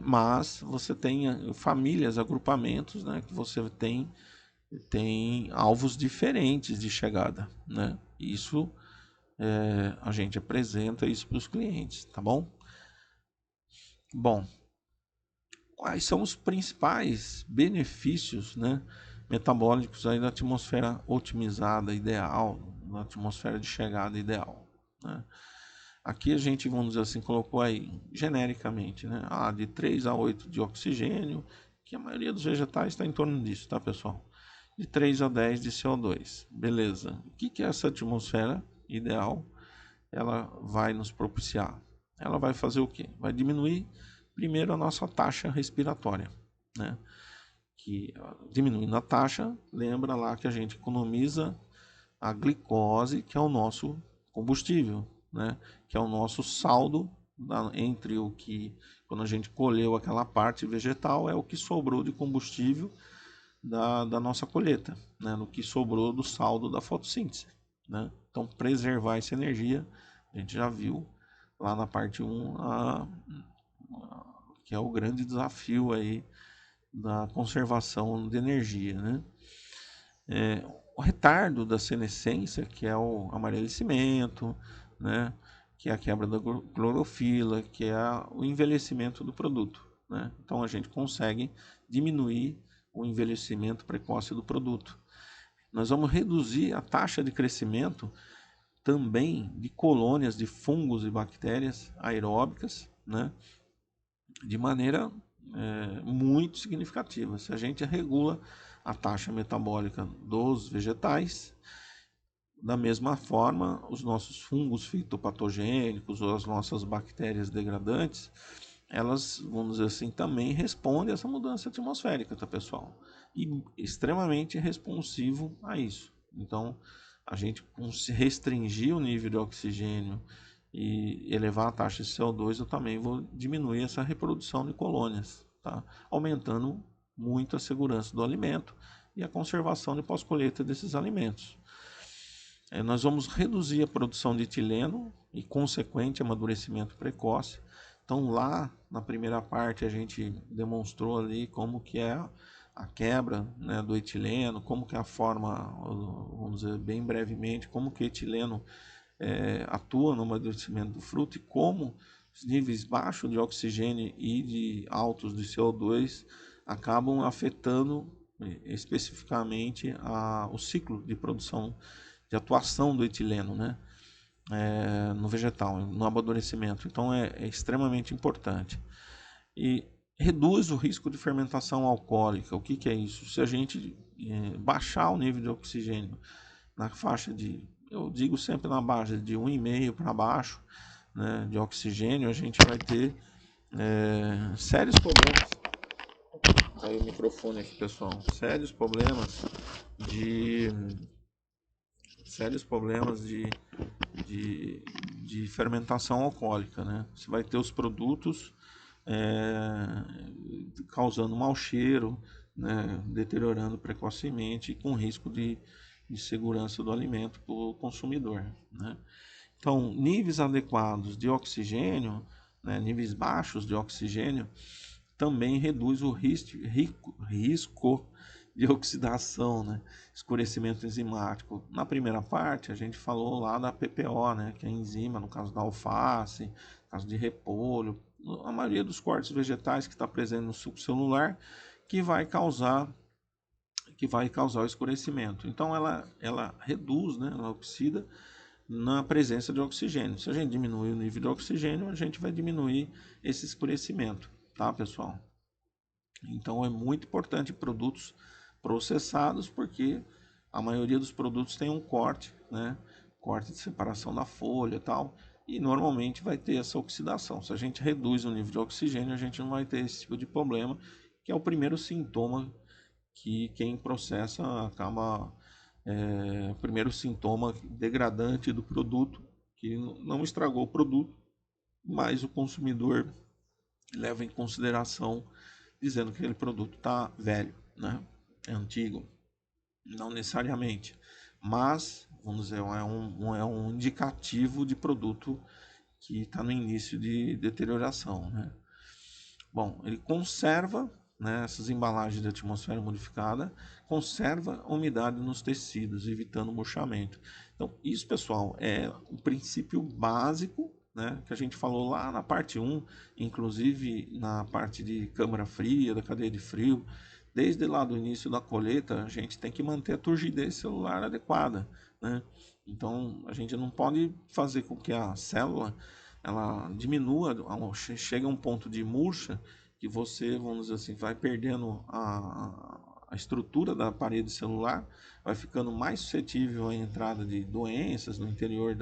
Mas você tem famílias, agrupamentos, né, que você tem alvos diferentes de chegada, né? Isso a gente apresenta isso para os clientes, tá bom? Bom, quais são os principais benefícios, né, metabólicos aí da atmosfera otimizada ideal, na atmosfera de chegada ideal, né? Aqui a gente, vamos dizer assim, colocou aí genericamente, né, de 3 a 8 de oxigênio, que a maioria dos vegetais está em torno disso, tá, pessoal? De 3 a 10 de CO2, beleza. O que é essa atmosfera ideal? Ela vai nos propiciar. Ela vai fazer o quê? Vai diminuir primeiro a nossa taxa respiratória, né? Que diminuindo a taxa, lembra lá que a gente economiza a glicose, que é o nosso combustível, né? Que é o nosso saldo entre o que, quando a gente colheu aquela parte vegetal, é o que sobrou de combustível da nossa colheita, né? No que sobrou do saldo da fotossíntese, né? Então, preservar essa energia, a gente já viu lá na parte 1, que é o grande desafio aí da conservação de energia, né? O retardo da senescência, que é o amarelecimento, né? Que é a quebra da clorofila, que é o envelhecimento do produto, né? Então a gente consegue diminuir o envelhecimento precoce do produto. Nós vamos reduzir a taxa de crescimento também de colônias de fungos e bactérias aeróbicas, né, de maneira muito significativa. Se a gente regula a taxa metabólica dos vegetais, da mesma forma, os nossos fungos fitopatogênicos ou as nossas bactérias degradantes, elas, vamos dizer assim, também respondem a essa mudança atmosférica, tá, pessoal? E extremamente responsivo a isso. Então, a gente restringir o nível de oxigênio e elevar a taxa de CO2, eu também vou diminuir essa reprodução de colônias, tá? Aumentando muito a segurança do alimento e a conservação de pós-colheita desses alimentos. Nós vamos reduzir a produção de etileno e consequente amadurecimento precoce. Então lá na primeira parte a gente demonstrou ali como que é a quebra, né, do etileno, como que é a forma, vamos dizer bem brevemente, como que o etileno atua no amadurecimento do fruto e como os níveis baixos de oxigênio e de altos de CO2 acabam afetando especificamente o ciclo de produção, de atuação do etileno, né, no vegetal, no amadurecimento. Então é extremamente importante. E reduz o risco de fermentação alcoólica. O que é isso? Se a gente baixar o nível de oxigênio na faixa de, eu digo sempre na base de 1,5 para baixo, né, de oxigênio, a gente vai ter sérios problemas. Aí o microfone aqui, pessoal. Sérios problemas de fermentação alcoólica, né? Você vai ter os produtos causando mau cheiro, né? Deteriorando precocemente e com risco de segurança do alimento para o consumidor, né? Então, níveis adequados de oxigênio, né? Níveis baixos de oxigênio, também reduz o risco de oxidação, né? Escurecimento enzimático. Na primeira parte, a gente falou lá da PPO, né? Que é a enzima, no caso da alface, no caso de repolho, a maioria dos cortes vegetais que está presente no suco celular, que vai causar o escurecimento. Então, ela reduz, né? Ela oxida na presença de oxigênio. Se a gente diminuir o nível de oxigênio, a gente vai diminuir esse escurecimento, tá, pessoal? Então é muito importante produtos processados, porque a maioria dos produtos tem um corte, né? Corte de separação da folha e tal, e normalmente vai ter essa oxidação. Se a gente reduz o nível de oxigênio, a gente não vai ter esse tipo de problema, que é o primeiro sintoma que quem processa acaba, o primeiro sintoma degradante do produto, que não estragou o produto, mas o consumidor leva em consideração dizendo que aquele produto está velho, né? É antigo. Não necessariamente, mas, vamos dizer, é um indicativo de produto que está no início de deterioração, né? Bom, ele conserva, né, essas embalagens de atmosfera modificada, conserva a umidade nos tecidos, evitando murchamento. Então, isso, pessoal, é o princípio básico, né, que a gente falou lá na parte 1, inclusive na parte de câmara fria, da cadeia de frio. Desde lá do início da colheita, a gente tem que manter a turgidez celular adequada, né? Então, a gente não pode fazer com que a célula ela diminua, chega a um ponto de murcha que você, vamos dizer assim, vai perdendo a estrutura da parede celular, vai ficando mais suscetível à entrada de doenças no interior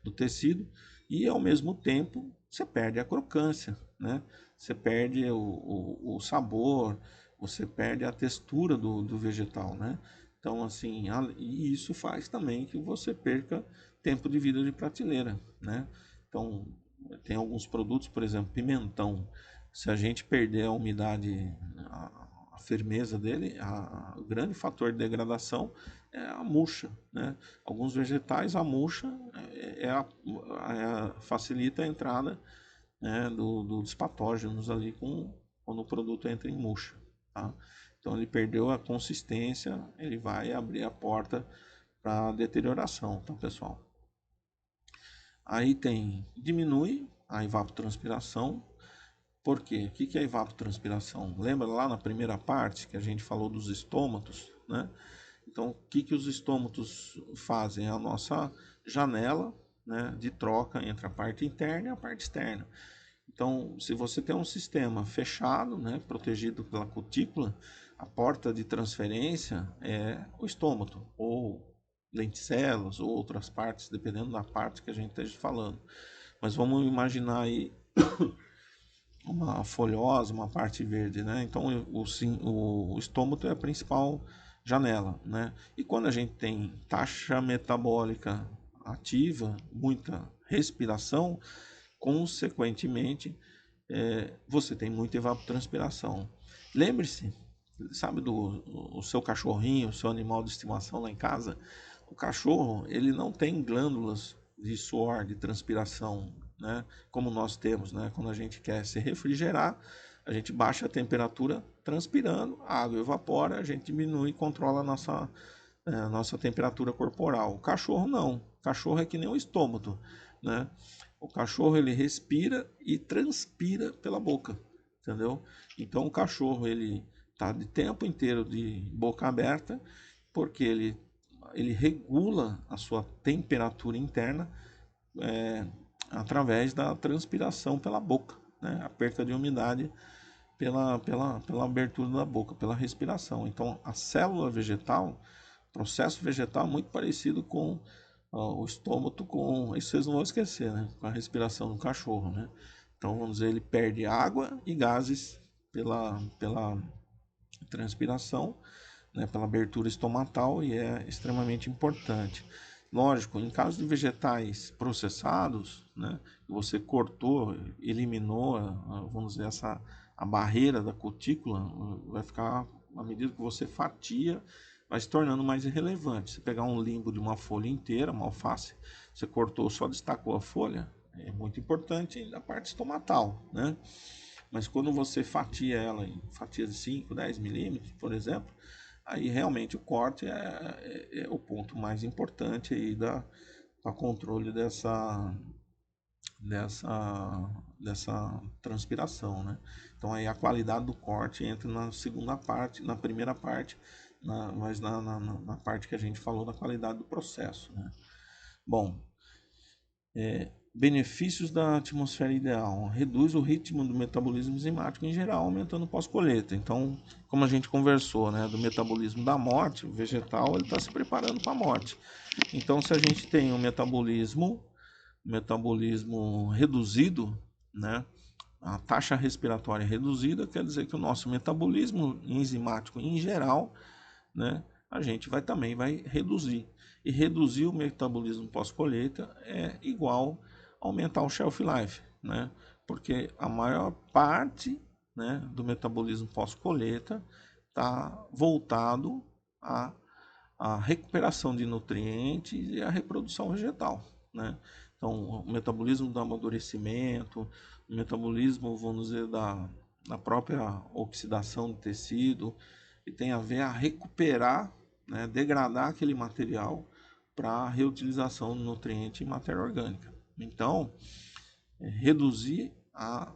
do tecido e, ao mesmo tempo, você perde a crocância, né? Você perde o sabor, você perde a textura do vegetal, né? Então, assim, e isso faz também que você perca tempo de vida de prateleira, né? Então, tem alguns produtos, por exemplo, pimentão. Se a gente perder a umidade, a firmeza dele, o grande fator de degradação é a murcha, né? Alguns vegetais, a murcha facilita a entrada, né, dos patógenos ali quando o produto entra em murcha, tá? Então ele perdeu a consistência, ele vai abrir a porta para deterioração, tá, pessoal? Aí diminui a evapotranspiração. Por quê? O que é evapotranspiração? Lembra lá na primeira parte que a gente falou dos estômatos, né? Então, o que os estômatos fazem? É a nossa janela, né, de troca entre a parte interna e a parte externa. Então, se você tem um sistema fechado, né, protegido pela cutícula, a porta de transferência é o estômato, ou lenticelas, ou outras partes, dependendo da parte que a gente esteja falando. Mas vamos imaginar aí uma folhosa, uma parte verde, né? Então, o estômago é a principal janela, né? E quando a gente tem taxa metabólica ativa, muita respiração, consequentemente, você tem muita evapotranspiração. Lembre-se, sabe o seu cachorrinho, o seu animal de estimação lá em casa? O cachorro, ele não tem glândulas de suor, de transpiração, né? Como nós temos, né? Quando a gente quer se refrigerar, a gente baixa a temperatura transpirando, a água evapora, a gente diminui e controla a nossa temperatura corporal. O cachorro não. O cachorro é que nem o estômago, né? O cachorro ele respira e transpira pela boca, entendeu? Então o cachorro ele tá de tempo inteiro de boca aberta porque ele regula a sua temperatura interna é, através da transpiração pela boca, né? A perda de umidade pela abertura da boca, pela respiração. Então, a célula vegetal, o processo vegetal é muito parecido com o estômago, com isso vocês não vão esquecer, né? Com a respiração do cachorro, né? Então, vamos dizer, ele perde água e gases pela transpiração, né, pela abertura estomatal e é extremamente importante. Lógico, em caso de vegetais processados, né, que você cortou, eliminou, vamos dizer, a barreira da cutícula, vai ficar, à medida que você fatia, vai se tornando mais irrelevante. Se pegar um limbo de uma folha inteira, uma alface, você cortou, só destacou a folha, é muito importante na parte estomatal, né? Mas quando você fatia ela em fatias de 5, 10 milímetros, por exemplo, aí realmente o corte é o ponto mais importante aí da controle dessa transpiração, né? Então aí a qualidade do corte entra na segunda parte, na primeira parte, mas na parte que a gente falou da qualidade do processo, né? Bom, benefícios da atmosfera ideal. Reduz o ritmo do metabolismo enzimático em geral, aumentando o pós-colheita. Então, como a gente conversou, né, do metabolismo da morte, o vegetal ele está se preparando para a morte. Então, se a gente tem um metabolismo reduzido, né, a taxa respiratória reduzida, quer dizer que o nosso metabolismo enzimático em geral, né, a gente também vai reduzir. E reduzir o metabolismo pós-colheita é igual a aumentar o shelf life, né? Porque a maior parte, né, do metabolismo pós-colheita está voltado à recuperação de nutrientes e à reprodução vegetal, né? Então, o metabolismo do amadurecimento, o metabolismo, vamos dizer, da própria oxidação do tecido, que tem a ver a recuperar, né, degradar aquele material para reutilização do nutriente em matéria orgânica. Então, reduzir a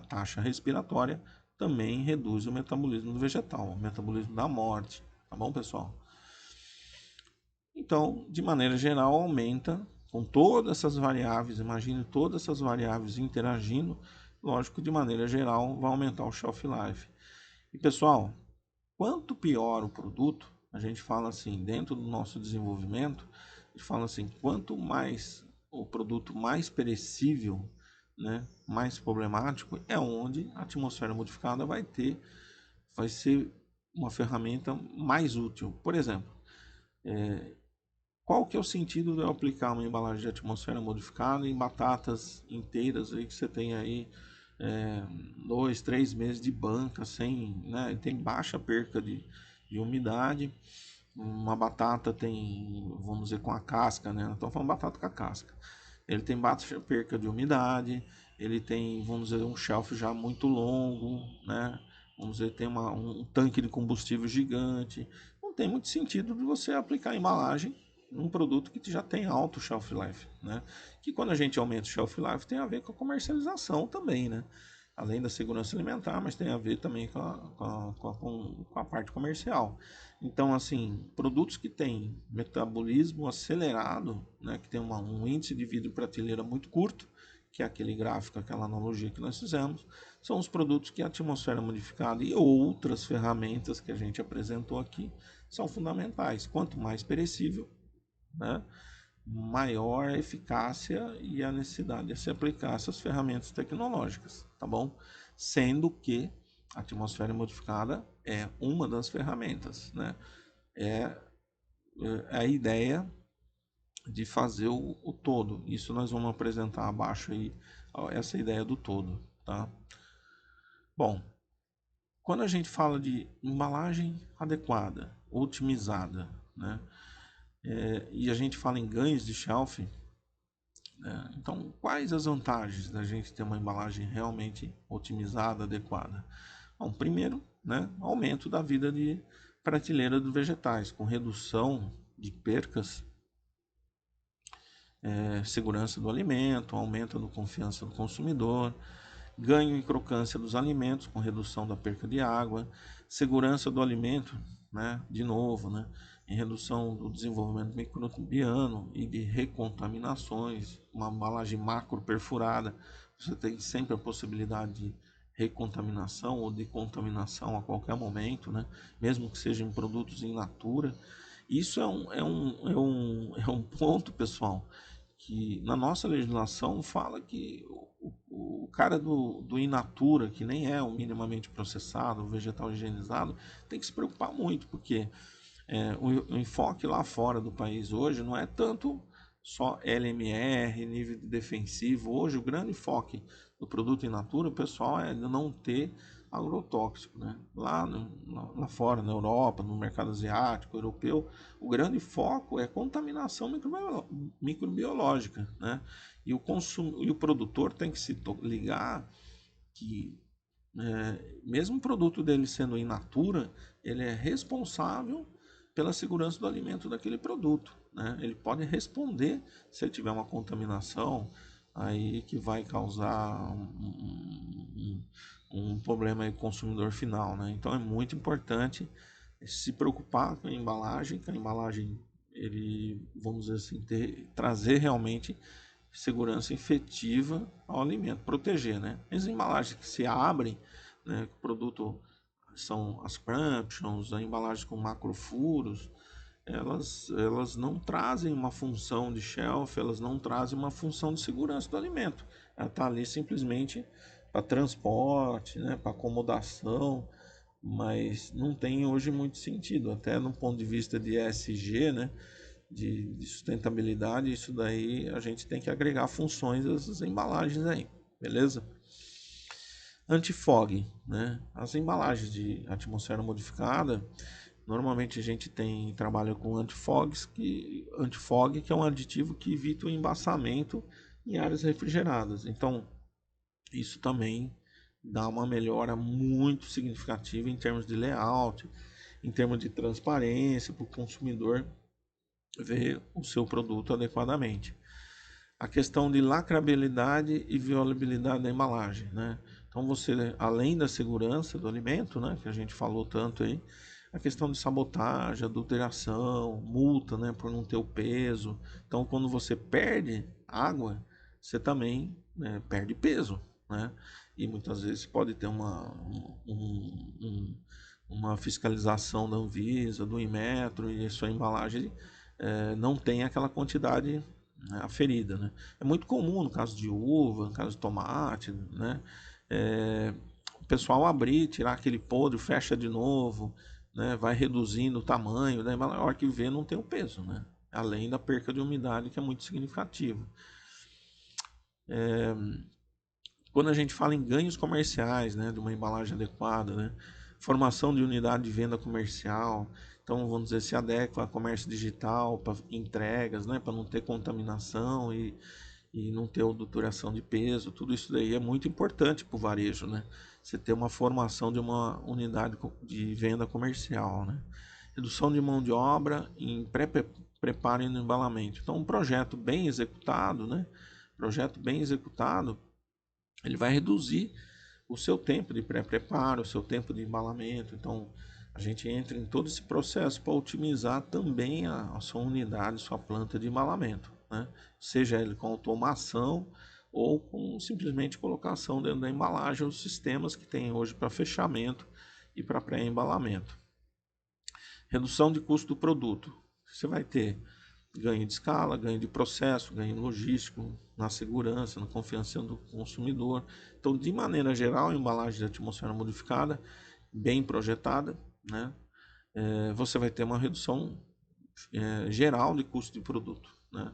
taxa respiratória também reduz o metabolismo do vegetal, o metabolismo da morte, tá bom, pessoal? Então, de maneira geral, aumenta com todas essas variáveis, imagine todas essas variáveis interagindo, lógico, de maneira geral, vai aumentar o shelf life. E pessoal, quanto pior o produto, a gente fala assim, dentro do nosso desenvolvimento, a gente fala assim, quanto mais o produto mais perecível, né, mais problemático, é onde a atmosfera modificada vai ser uma ferramenta mais útil. Por exemplo, qual que é o sentido de eu aplicar uma embalagem de atmosfera modificada em batatas inteiras aí que você tem aí 2, 3 meses de banca sem, né, tem baixa perca de umidade. Uma batata tem, vamos dizer, com a casca, né? Estou falando batata com a casca. Ele tem baixa perca de umidade, ele tem, vamos dizer, um shelf já muito longo, né? Vamos dizer, tem um tanque de combustível gigante. Não tem muito sentido de você aplicar embalagem num produto que já tem alto shelf life, né? Que quando a gente aumenta o shelf life tem a ver com a comercialização também, né? além da segurança alimentar, mas tem a ver também com a parte comercial. Então, assim, produtos que têm metabolismo acelerado, né, que tem um índice de vida em prateleira muito curto, que é aquele gráfico, aquela analogia que nós fizemos, são os produtos que a atmosfera modificada e outras ferramentas que a gente apresentou aqui são fundamentais. Quanto mais perecível, né, maior a eficácia e a necessidade de se aplicar essas ferramentas tecnológicas, tá bom? Sendo que a atmosfera modificada é uma das ferramentas, né? É a ideia de fazer o todo. Isso nós vamos apresentar abaixo aí, essa ideia do todo, tá? Bom, quando a gente fala de embalagem adequada, otimizada, né? E a gente fala em ganhos de shelf, né? Então, quais as vantagens da gente ter uma embalagem realmente otimizada, adequada? Bom, primeiro, né, aumento da vida de prateleira dos vegetais, com redução de percas, segurança do alimento, aumento da confiança do consumidor, ganho em crocância dos alimentos, com redução da perca de água, segurança do alimento, né, de novo, né, em redução do desenvolvimento microbiano e de recontaminações, uma embalagem macro perfurada, você tem sempre a possibilidade de recontaminação ou de contaminação a qualquer momento, né, mesmo que sejam produtos in natura. Isso é um ponto, pessoal, que na nossa legislação fala que o cara do in natura, que nem é o minimamente processado, o vegetal higienizado, tem que se preocupar muito, porque o enfoque lá fora do país hoje não é tanto só LMR, nível defensivo. Hoje o grande enfoque do produto in natura, o pessoal, é não ter agrotóxico, né? Lá fora, na Europa, no mercado asiático, europeu, o grande foco é contaminação microbiológica, né? E o produtor tem que se ligar que, mesmo o produto dele sendo in natura, ele é responsável pela segurança do alimento daquele produto, né? Ele pode responder se ele tiver uma contaminação aí que vai causar um problema aí com o consumidor final, né? Então é muito importante se preocupar com a embalagem, que a embalagem, ele, vamos dizer assim, trazer realmente segurança efetiva ao alimento, proteger, né? As embalagens que se abrem, né, o produto são as crumptions, a embalagem com macrofuros, elas não trazem uma função de shelf, elas não trazem uma função de segurança do alimento. Ela está ali simplesmente para transporte, né, para acomodação, mas não tem hoje muito sentido, até no ponto de vista de ESG, né, de sustentabilidade, isso daí a gente tem que agregar funções dessas embalagens aí, beleza? Antifog, né? As embalagens de atmosfera modificada, normalmente a gente trabalha com antifog, que é um aditivo que evita o embaçamento em áreas refrigeradas. Então, isso também dá uma melhora muito significativa em termos de layout, em termos de transparência para o consumidor ver o seu produto adequadamente. A questão de lacrabilidade e violabilidade da embalagem, né? Então você, além da segurança do alimento, né, que a gente falou tanto aí, a questão de sabotagem, adulteração, multa, né, por não ter o peso. Então quando você perde água, você também, né, perde peso, né? E muitas vezes pode ter uma fiscalização da Anvisa, do Inmetro, e a sua embalagem não tem aquela quantidade, né, aferida, né? É muito comum no caso de uva, no caso de tomate, né? O pessoal abrir, tirar aquele podre, fecha de novo, né? Vai reduzindo o tamanho, né? Mas na hora que vê não tem o peso, né? Além da perca de umidade, que é muito significativa. Quando a gente fala em ganhos comerciais, né, de uma embalagem adequada, né, formação de unidade de venda comercial, então vamos dizer, se adequa a comércio digital para entregas, né, para não ter contaminação e não ter adulteração de peso, tudo isso daí é muito importante para o varejo, né? Você ter uma formação de uma unidade de venda comercial, né? Redução de mão de obra em preparo e no embalamento. Então, um projeto bem executado, né? Projeto bem executado, ele vai reduzir o seu tempo de pré-preparo, o seu tempo de embalamento. Então, a gente entra em todo esse processo para otimizar também a sua unidade, sua planta de embalamento, né? Seja ele com automação ou com simplesmente colocação dentro da embalagem, os sistemas que tem hoje para fechamento e para pré-embalamento. Redução de custo do produto. Você vai ter ganho de escala, ganho de processo, ganho logístico, na segurança, na confiança do consumidor. Então, de maneira geral, a embalagem de atmosfera modificada, bem projetada, né? Você vai ter uma redução geral de custo de produto, né?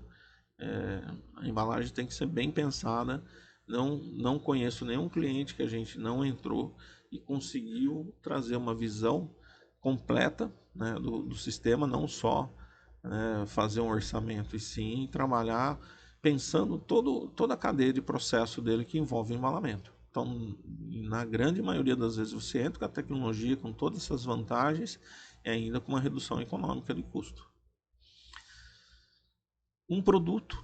A embalagem tem que ser bem pensada. Não conheço nenhum cliente que a gente não entrou e conseguiu trazer uma visão completa, né, do sistema, não só fazer um orçamento, e sim trabalhar pensando toda a cadeia de processo dele que envolve o embalamento. Então, na grande maioria das vezes, você entra com a tecnologia, com todas essas vantagens, e ainda com uma redução econômica de custo. Um produto,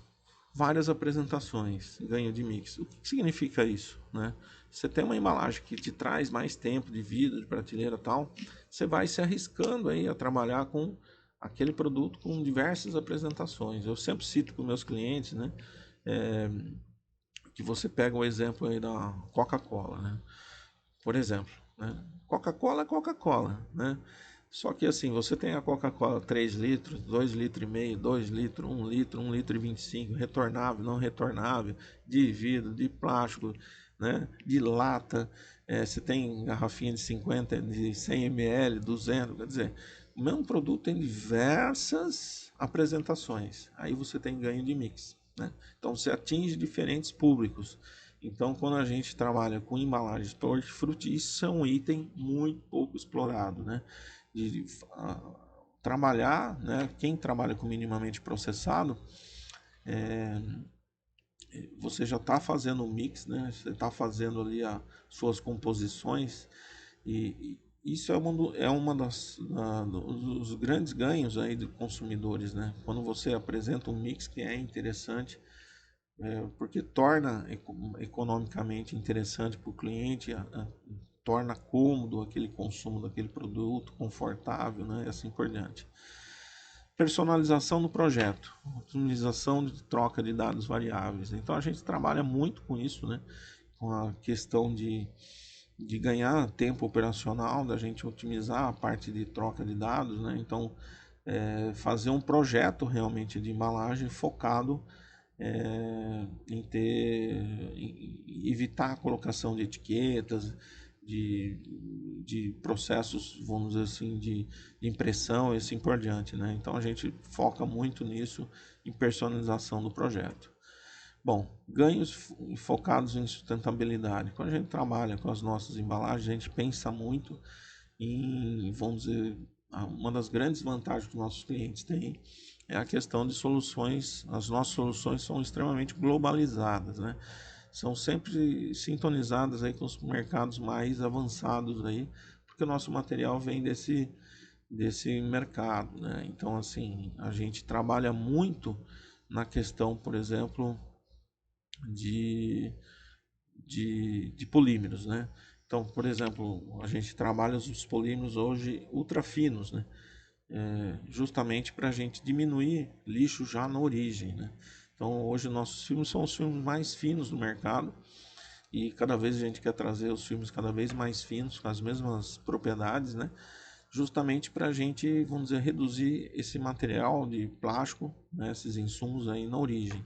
várias apresentações, ganho de mix. O que significa isso, né? Você tem uma embalagem que te traz mais tempo de vida, de prateleira e tal, você vai se arriscando aí a trabalhar com aquele produto com diversas apresentações. Eu sempre cito com meus clientes, né? Que você pega o exemplo aí da Coca-Cola, né? Por exemplo, né? Coca-Cola é Coca-Cola, né? Só que assim, você tem a Coca-Cola 3 litros, 2 litros e meio, 2 litros, 1 litro e 25, retornável, não retornável, de vidro, de plástico, né? De lata, você tem garrafinha de 50, de 100 ml, 200, quer dizer, o mesmo produto tem diversas apresentações, aí você tem ganho de mix, né? Então você atinge diferentes públicos. Então, quando a gente trabalha com embalagens para hortifruti, isso é um item muito pouco explorado, né? De trabalhar, né? Quem trabalha com minimamente processado, você já está fazendo um mix, né? Você está fazendo ali as suas composições e isso é uma dos grandes ganhos aí de consumidores, né? Quando você apresenta um mix que é interessante, porque torna economicamente interessante para o cliente, torna cômodo aquele consumo daquele produto, confortável, né, e assim por diante. Personalização do projeto, otimização de troca de dados variáveis. Então a gente trabalha muito com isso, né, com a questão de ganhar tempo operacional, da gente otimizar a parte de troca de dados, né, então fazer um projeto realmente de embalagem focado em evitar a colocação de etiquetas, de processos, vamos dizer assim, de impressão e assim por diante, né? Então a gente foca muito nisso, em personalização do projeto. Bom, ganhos focados em sustentabilidade. Quando a gente trabalha com as nossas embalagens, a gente pensa muito em, vamos dizer, uma das grandes vantagens que os nossos clientes têm é a questão de soluções. As nossas soluções são extremamente globalizadas, né? São sempre sintonizadas aí com os mercados mais avançados aí, porque o nosso material vem desse mercado, né? Então, assim, a gente trabalha muito na questão, por exemplo, de, de polímeros, né? Então, por exemplo, a gente trabalha os polímeros hoje ultra finos, né? Justamente para a gente diminuir lixo já na origem, né? Então, hoje nossos filmes são os filmes mais finos do mercado e cada vez a gente quer trazer os filmes cada vez mais finos, com as mesmas propriedades, né? Justamente para a gente, vamos dizer, reduzir esse material de plástico, né? Esses insumos aí na origem.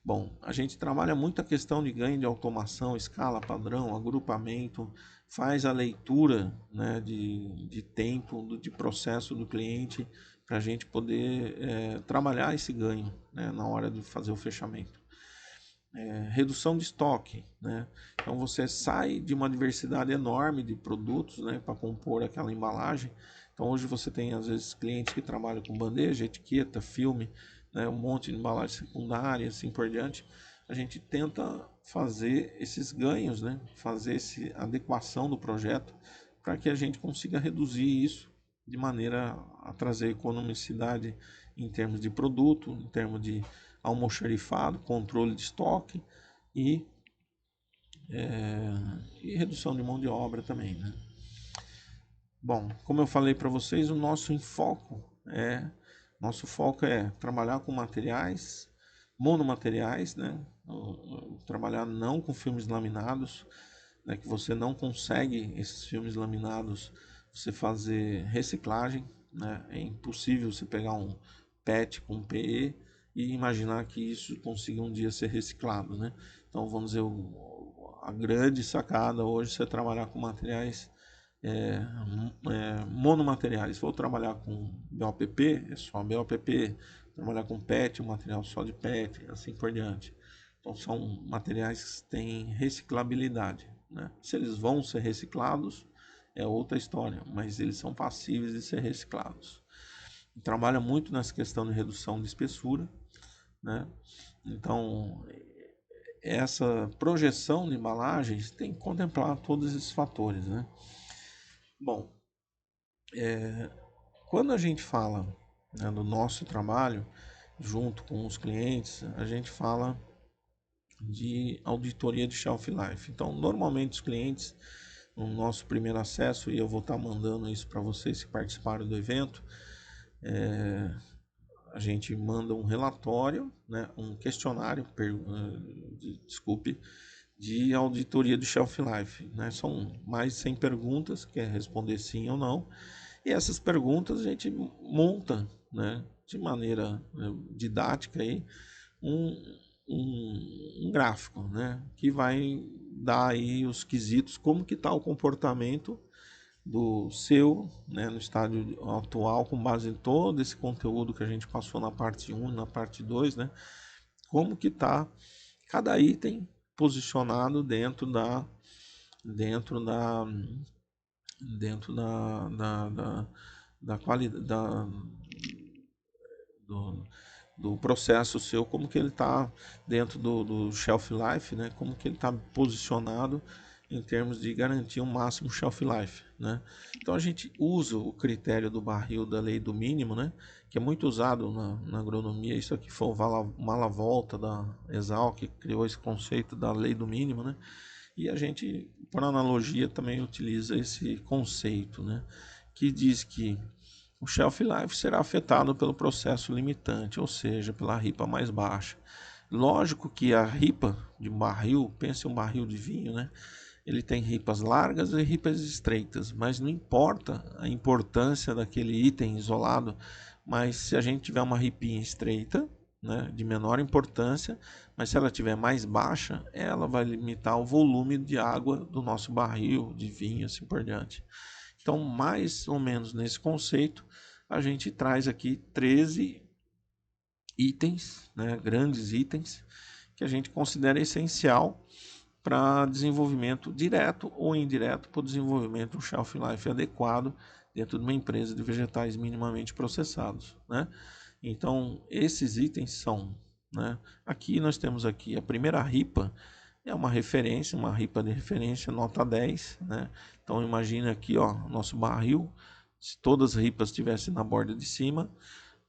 Bom, a gente trabalha muito a questão de ganho de automação, escala, padrão, agrupamento, faz a leitura, né, de tempo, de processo do cliente, para a gente poder trabalhar esse ganho, né, na hora de fazer o fechamento. Redução de estoque, né? Então você sai de uma diversidade enorme de produtos, né, para compor aquela embalagem. Então hoje você tem às vezes clientes que trabalham com bandeja, etiqueta, filme, né, um monte de embalagem secundária, assim por diante. A gente tenta fazer esses ganhos, né, fazer essa adequação do projeto para que a gente consiga reduzir isso de maneira a trazer economicidade em termos de produto, em termos de almoxarifado, controle de estoque e e redução de mão de obra também, né? Bom, como eu falei para vocês, o nosso foco é trabalhar com materiais, monomateriais, né? Trabalhar não com filmes laminados, né? Que você não consegue esses filmes laminados você fazer reciclagem, né? É impossível você pegar um PET com PE e imaginar que isso consiga um dia ser reciclado, né? Então vamos dizer, a grande sacada hoje é você trabalhar com materiais monomateriais. Vou trabalhar com BOPP, é só BOPP, trabalhar com PET, um material só de PET, assim por diante. Então são materiais que têm reciclabilidade, né? Se eles vão ser reciclados é outra história, mas eles são passíveis de ser reciclados. Trabalha muito nessa questão de redução de espessura, né? Então essa projeção de embalagens tem que contemplar todos esses fatores, né? Bom, quando a gente fala, né, do nosso trabalho junto com os clientes, a gente fala de auditoria de shelf life. Então, normalmente os clientes, no nosso primeiro acesso, e eu vou estar mandando isso para vocês que participaram do evento, a gente manda um relatório, né, um questionário, de auditoria de shelf life, né? São mais de 100 perguntas, que é responder sim ou não. E essas perguntas a gente monta, né, de maneira didática aí, um, um gráfico, né, que vai dar aí os quesitos, como que está o comportamento do seu, né, no estádio atual, com base em todo esse conteúdo que a gente passou na parte 1 e na parte 2, né, como que está cada item posicionado dentro da dentro da qualidade do, do processo seu, como que ele está dentro do shelf life, né? Como que ele está posicionado em termos de garantir um máximo shelf life, né? Então a gente usa o critério do barril da lei do mínimo, né? Que é muito usado na agronomia. Isso aqui foi o Malavolta da Exalc, que criou esse conceito da lei do mínimo, né? E a gente, por analogia, também utiliza esse conceito, né? Que diz que o shelf life será afetado pelo processo limitante, ou seja, pela ripa mais baixa. Lógico que a ripa de um barril, pense um barril de vinho, né? Ele tem ripas largas e ripas estreitas, mas não importa a importância daquele item isolado, mas se a gente tiver uma ripinha estreita, né, de menor importância, mas se ela tiver mais baixa, ela vai limitar o volume de água do nosso barril de vinho, assim por diante. Então, mais ou menos nesse conceito, a gente traz aqui 13 itens, né, grandes itens, que a gente considera essencial para desenvolvimento direto ou indireto para o desenvolvimento de um shelf life adequado dentro de uma empresa de vegetais minimamente processados, né? Então, esses itens são, né? Aqui nós temos aqui a primeira ripa, é uma referência, uma ripa de referência, nota 10, né? Então, imagina aqui, ó, nosso barril, se todas as ripas estivessem na borda de cima,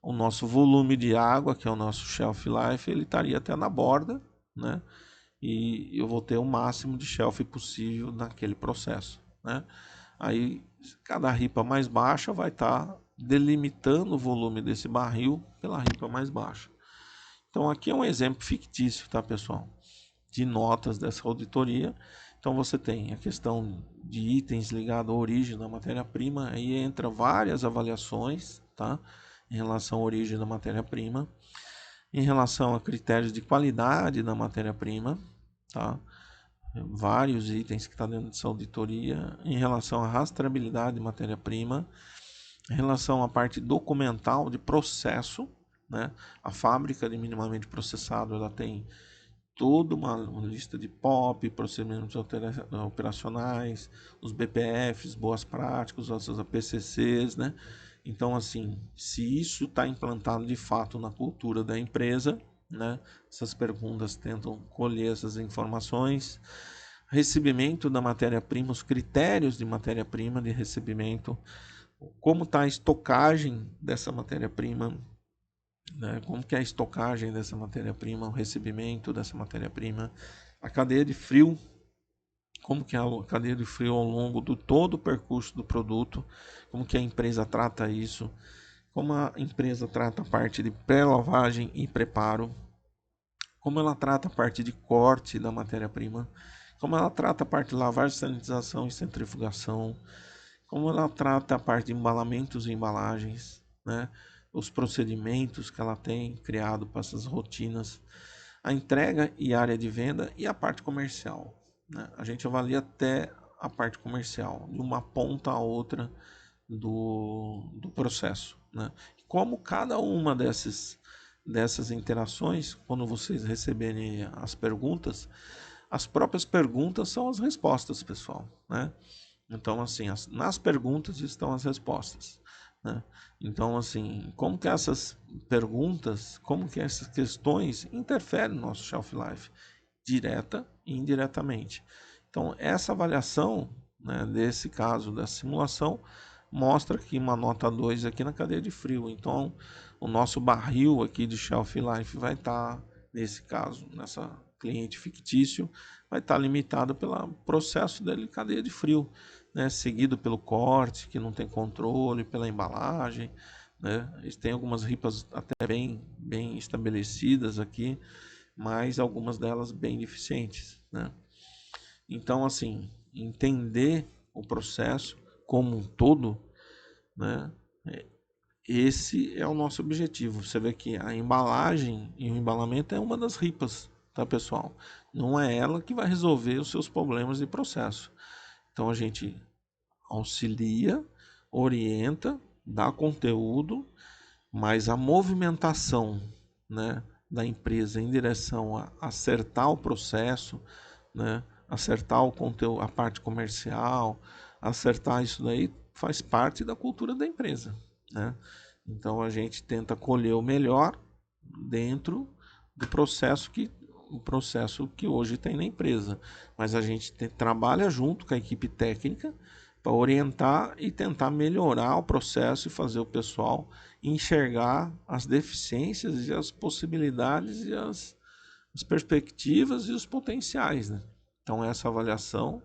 o nosso volume de água, que é o nosso shelf life, ele estaria até na borda, né? E eu vou ter o máximo de shelf possível naquele processo, né? Aí, cada ripa mais baixa vai estar delimitando o volume desse barril pela ripa mais baixa. Então, aqui é um exemplo fictício, tá, pessoal? De notas dessa auditoria. Então, você tem a questão de itens ligados à origem da matéria-prima, aí entra várias avaliações, tá? Em relação à origem da matéria-prima, em relação a critérios de qualidade da matéria-prima, tá? Vários itens que estão dentro dessa auditoria, em relação à rastreabilidade de matéria-prima, em relação à parte documental de processo, né? A fábrica de minimamente processado, ela tem toda uma lista de POP, procedimentos operacionais, os BPFs, boas práticas, as APCCs, né? Então, assim, se isso está implantado de fato na cultura da empresa, né? Essas perguntas tentam colher essas informações. Recebimento da matéria-prima, os critérios de matéria-prima de recebimento, como está a estocagem dessa matéria-prima, né? Como que é a estocagem dessa matéria-prima, o recebimento dessa matéria-prima, a cadeia de frio, como que é a cadeia de frio ao longo do todo o percurso do produto, como que a empresa trata isso, como a empresa trata a parte de pré-lavagem e preparo, como ela trata a parte de corte da matéria-prima, como ela trata a parte de lavagem, sanitização e centrifugação, como ela trata a parte de embalamentos e embalagens, né? Os procedimentos que ela tem criado para essas rotinas, a entrega e área de venda e a parte comercial, né? A gente avalia até a parte comercial, de uma ponta a outra do processo, né? Como cada uma dessas interações, quando vocês receberem as perguntas, as próprias perguntas são as respostas, pessoal, né? Então, assim, nas perguntas estão as respostas, né? Então, assim, como que essas perguntas, como que essas questões interferem no nosso shelf life, direta e indiretamente. Então, essa avaliação, né, desse caso da simulação mostra aqui uma nota 2 aqui na cadeia de frio. Então, o nosso barril aqui de shelf life vai estar, nesse caso, nessa cliente fictício, vai estar limitado pelo processo dele de cadeia de frio, né, seguido pelo corte, que não tem controle, pela embalagem, né? Eles têm algumas ripas até bem estabelecidas aqui, mas algumas delas bem deficientes, né? Então, assim, entender o processo como um todo, né? Esse é o nosso objetivo. Você vê que a embalagem e o embalamento é uma das ripas, tá, pessoal? Não é ela que vai resolver os seus problemas de processo. Então, a gente auxilia, orienta, dá conteúdo, mas a movimentação, né, da empresa em direção a acertar o processo, né, acertar o conteúdo, a parte comercial, acertar isso daí faz parte da cultura da empresa, né? Então a gente tenta colher o melhor dentro do processo que hoje tem na empresa, mas a gente trabalha junto com a equipe técnica para orientar e tentar melhorar o processo e fazer o pessoal enxergar as deficiências e as possibilidades e as perspectivas e os potenciais, né? Então essa avaliação,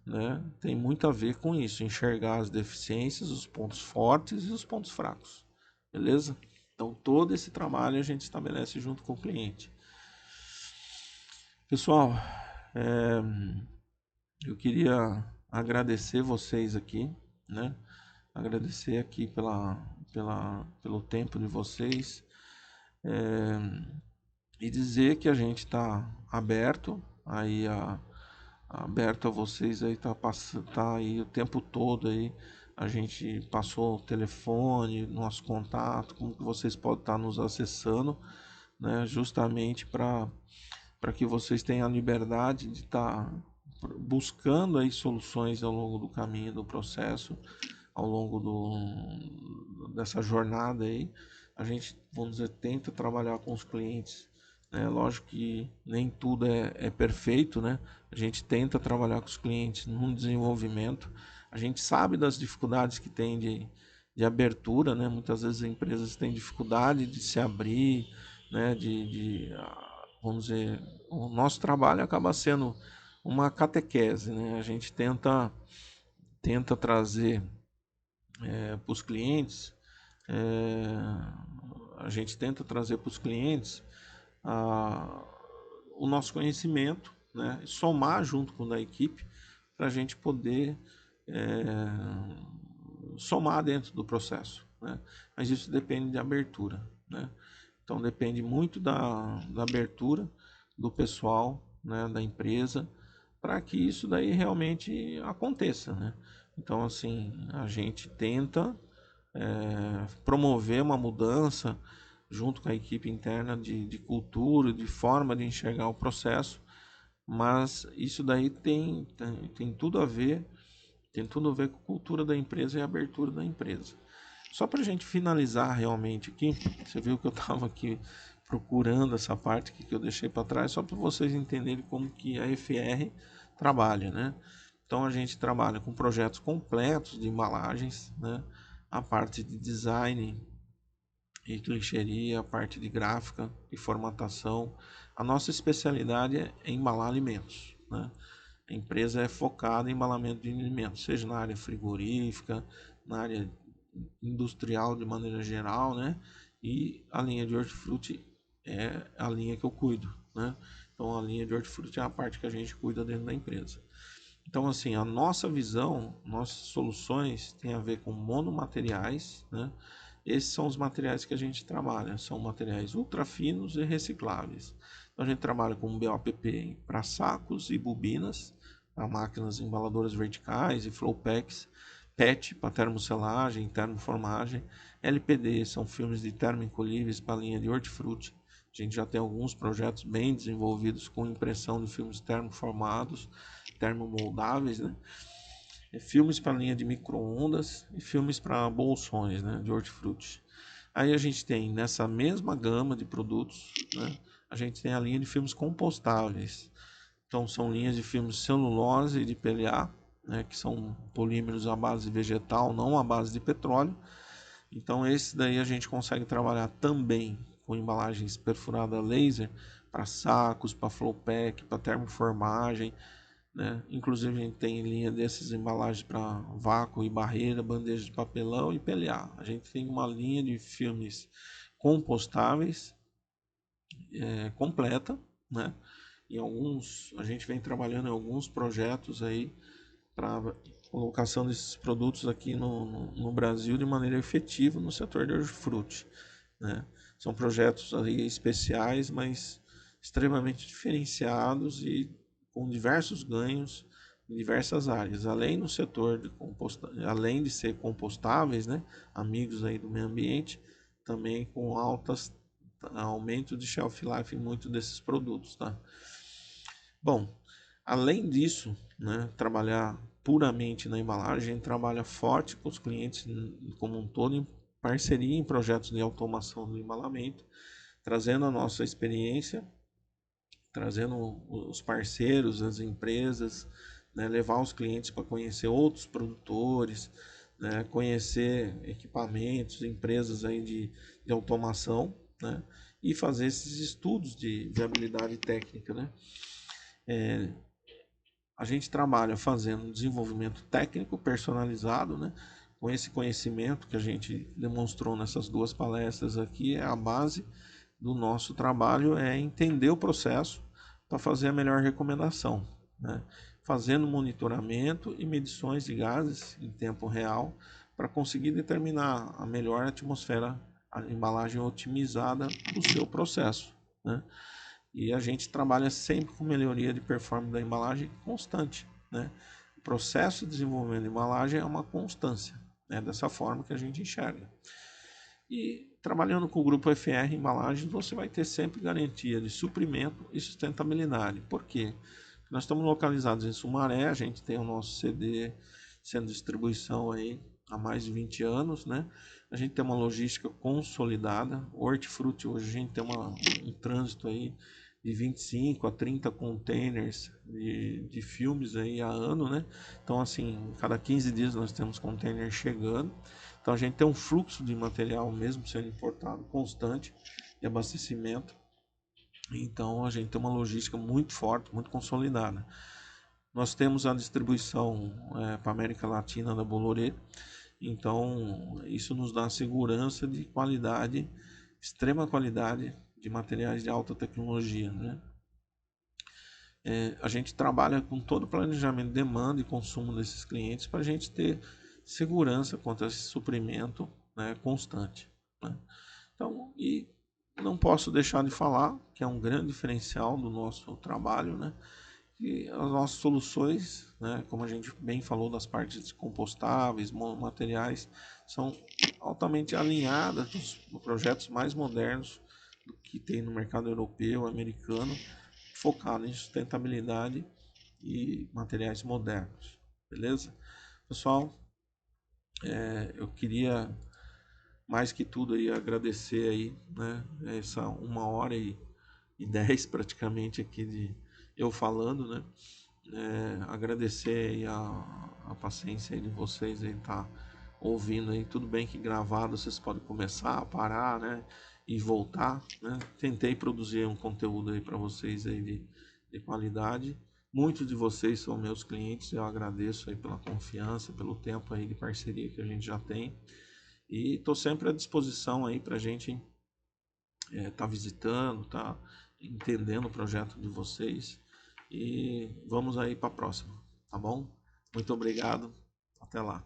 né, tem muito a ver com isso, enxergar as deficiências, os pontos fortes e os pontos fracos, beleza? Então todo esse trabalho a gente estabelece junto com o cliente. Pessoal, eu queria agradecer vocês aqui, né? Agradecer aqui pelo tempo de vocês, e dizer que a gente está aberto aí aberto a vocês aí, tá aí o tempo todo aí. A gente passou o telefone, nosso contato, como que vocês podem estar nos acessando, né? Justamente para que vocês tenham a liberdade de estar buscando aí soluções ao longo do caminho do processo, ao longo dessa jornada aí. A gente, vamos dizer, tenta trabalhar com os clientes, né? Lógico que nem tudo é perfeito, né? A gente tenta trabalhar com os clientes no desenvolvimento. A gente sabe das dificuldades que tem de abertura, né? Muitas vezes as empresas têm dificuldade de se abrir, né? Vamos dizer, o nosso trabalho acaba sendo uma catequese, né? A gente tenta trazer para os clientes, é, a gente tenta trazer para os clientes a, o nosso conhecimento, né? Somar junto com o da equipe para a gente poder somar dentro do processo, né? Mas isso depende de abertura, né? Então depende muito da abertura do pessoal, né, da empresa, para que isso daí realmente aconteça, né? Então assim, a gente tenta promover uma mudança junto com a equipe interna de cultura, de forma de enxergar o processo, mas isso daí tem tudo a ver, tem tudo a ver com a cultura da empresa e a abertura da empresa. Só para a gente finalizar realmente aqui, você viu que eu estava aqui procurando essa parte que eu deixei para trás, só para vocês entenderem como que a FR trabalha, né? Então a gente trabalha com projetos completos de embalagens, né? A parte de design e clichêria, a parte de gráfica e formatação. A nossa especialidade é embalar alimentos, né? A empresa é focada em embalamento de alimentos, seja na área frigorífica, na área industrial de maneira geral, né? E a linha de hortifruti é a linha que eu cuido, né? Então a linha de hortifruti é a parte que a gente cuida dentro da empresa. Então, assim, a nossa visão, nossas soluções tem a ver com monomateriais, né? Esses são os materiais que a gente trabalha, são materiais ultra finos e recicláveis. Então, a gente trabalha com BOPP para sacos e bobinas, para máquinas embaladoras verticais e flow packs, PET para termoselagem, termoformagem, LPD são filmes de termoencolhíveis para a linha de hortifruti. A gente já tem alguns projetos bem desenvolvidos com impressão de filmes termoformados, termomoldáveis, né? Filmes para linha de micro-ondas e filmes para bolsões, né, de hortifruti. Aí a gente tem nessa mesma gama de produtos, né, a gente tem a linha de filmes compostáveis. Então são linhas de filmes de celulose e de PLA, né, que são polímeros à base vegetal, não à base de petróleo. Então esse daí a gente consegue trabalhar também com embalagens perfuradas laser para sacos, para flow pack, para termoformagem, né? Inclusive a gente tem linha dessas embalagens para vácuo e barreira, bandeja de papelão e PLA. A gente tem uma linha de filmes compostáveis completa, né? Em alguns, a gente vem trabalhando em alguns projetos aí para colocação desses produtos aqui no Brasil de maneira efetiva no setor de hortifruti, né? São projetos aí especiais, mas extremamente diferenciados e com diversos ganhos em diversas áreas. Além no setor de além de ser compostáveis, né, amigos aí do meio ambiente, também com altas aumento de shelf life em muitos desses produtos, tá? Bom, além disso, né, trabalhar puramente na embalagem, a gente trabalha forte com os clientes como um todo, em parceria em projetos de automação do embalamento, trazendo a nossa experiência, trazendo os parceiros, as empresas, né, levar os clientes para conhecer outros produtores, né, conhecer equipamentos, empresas aí de automação, né, e fazer esses estudos de viabilidade técnica, né. A gente trabalha fazendo desenvolvimento técnico personalizado, né? Com esse conhecimento que a gente demonstrou nessas duas palestras aqui, é a base do nosso trabalho, é entender o processo para fazer a melhor recomendação, né? Fazendo monitoramento e medições de gases em tempo real para conseguir determinar a melhor atmosfera, a embalagem otimizada do seu processo, né? E a gente trabalha sempre com melhoria de performance da embalagem constante, né? O processo de desenvolvimento de embalagem é uma constância, né? Dessa forma que a gente enxerga. E trabalhando com o grupo FR Embalagens, você vai ter sempre garantia de suprimento e sustentabilidade. Por quê? Porque nós estamos localizados em Sumaré, a gente tem o nosso CD sendo distribuição aí há mais de 20 anos, né? A gente tem uma logística consolidada. O hortifruti hoje a gente tem um trânsito aí de 25 a 30 containers de filmes aí a ano, né? Então, assim, cada 15 dias nós temos containers chegando. Então, a gente tem um fluxo de material mesmo sendo importado constante de abastecimento. Então, a gente tem uma logística muito forte, muito consolidada. Nós temos a distribuição para a América Latina da Bolloré. Então, isso nos dá segurança de qualidade, extrema qualidade de materiais de alta tecnologia, né? A gente trabalha com todo o planejamento de demanda e consumo desses clientes para a gente ter segurança quanto a esse suprimento, né, constante, né? Então, e não posso deixar de falar que é um grande diferencial do nosso trabalho, né? E as nossas soluções, né, como a gente bem falou das partes compostáveis, materiais, são altamente alinhadas com os projetos mais modernos do que tem no mercado europeu, americano, focado em sustentabilidade e materiais modernos, beleza? Pessoal, eu queria mais que tudo aí agradecer aí, né, essa 1h10 praticamente aqui de eu falando, né? Agradecer aí a paciência aí de vocês aí tá ouvindo aí, tudo bem que gravado vocês podem começar a parar, né, e voltar, né? Tentei produzir um conteúdo aí para vocês aí de qualidade Muitos de vocês são meus clientes, eu agradeço aí pela confiança, pelo tempo aí de parceria que a gente já tem. E estou sempre à disposição aí para a gente tá visitando, tá entendendo o projeto de vocês. E vamos aí para a próxima, tá bom? Muito obrigado, até lá.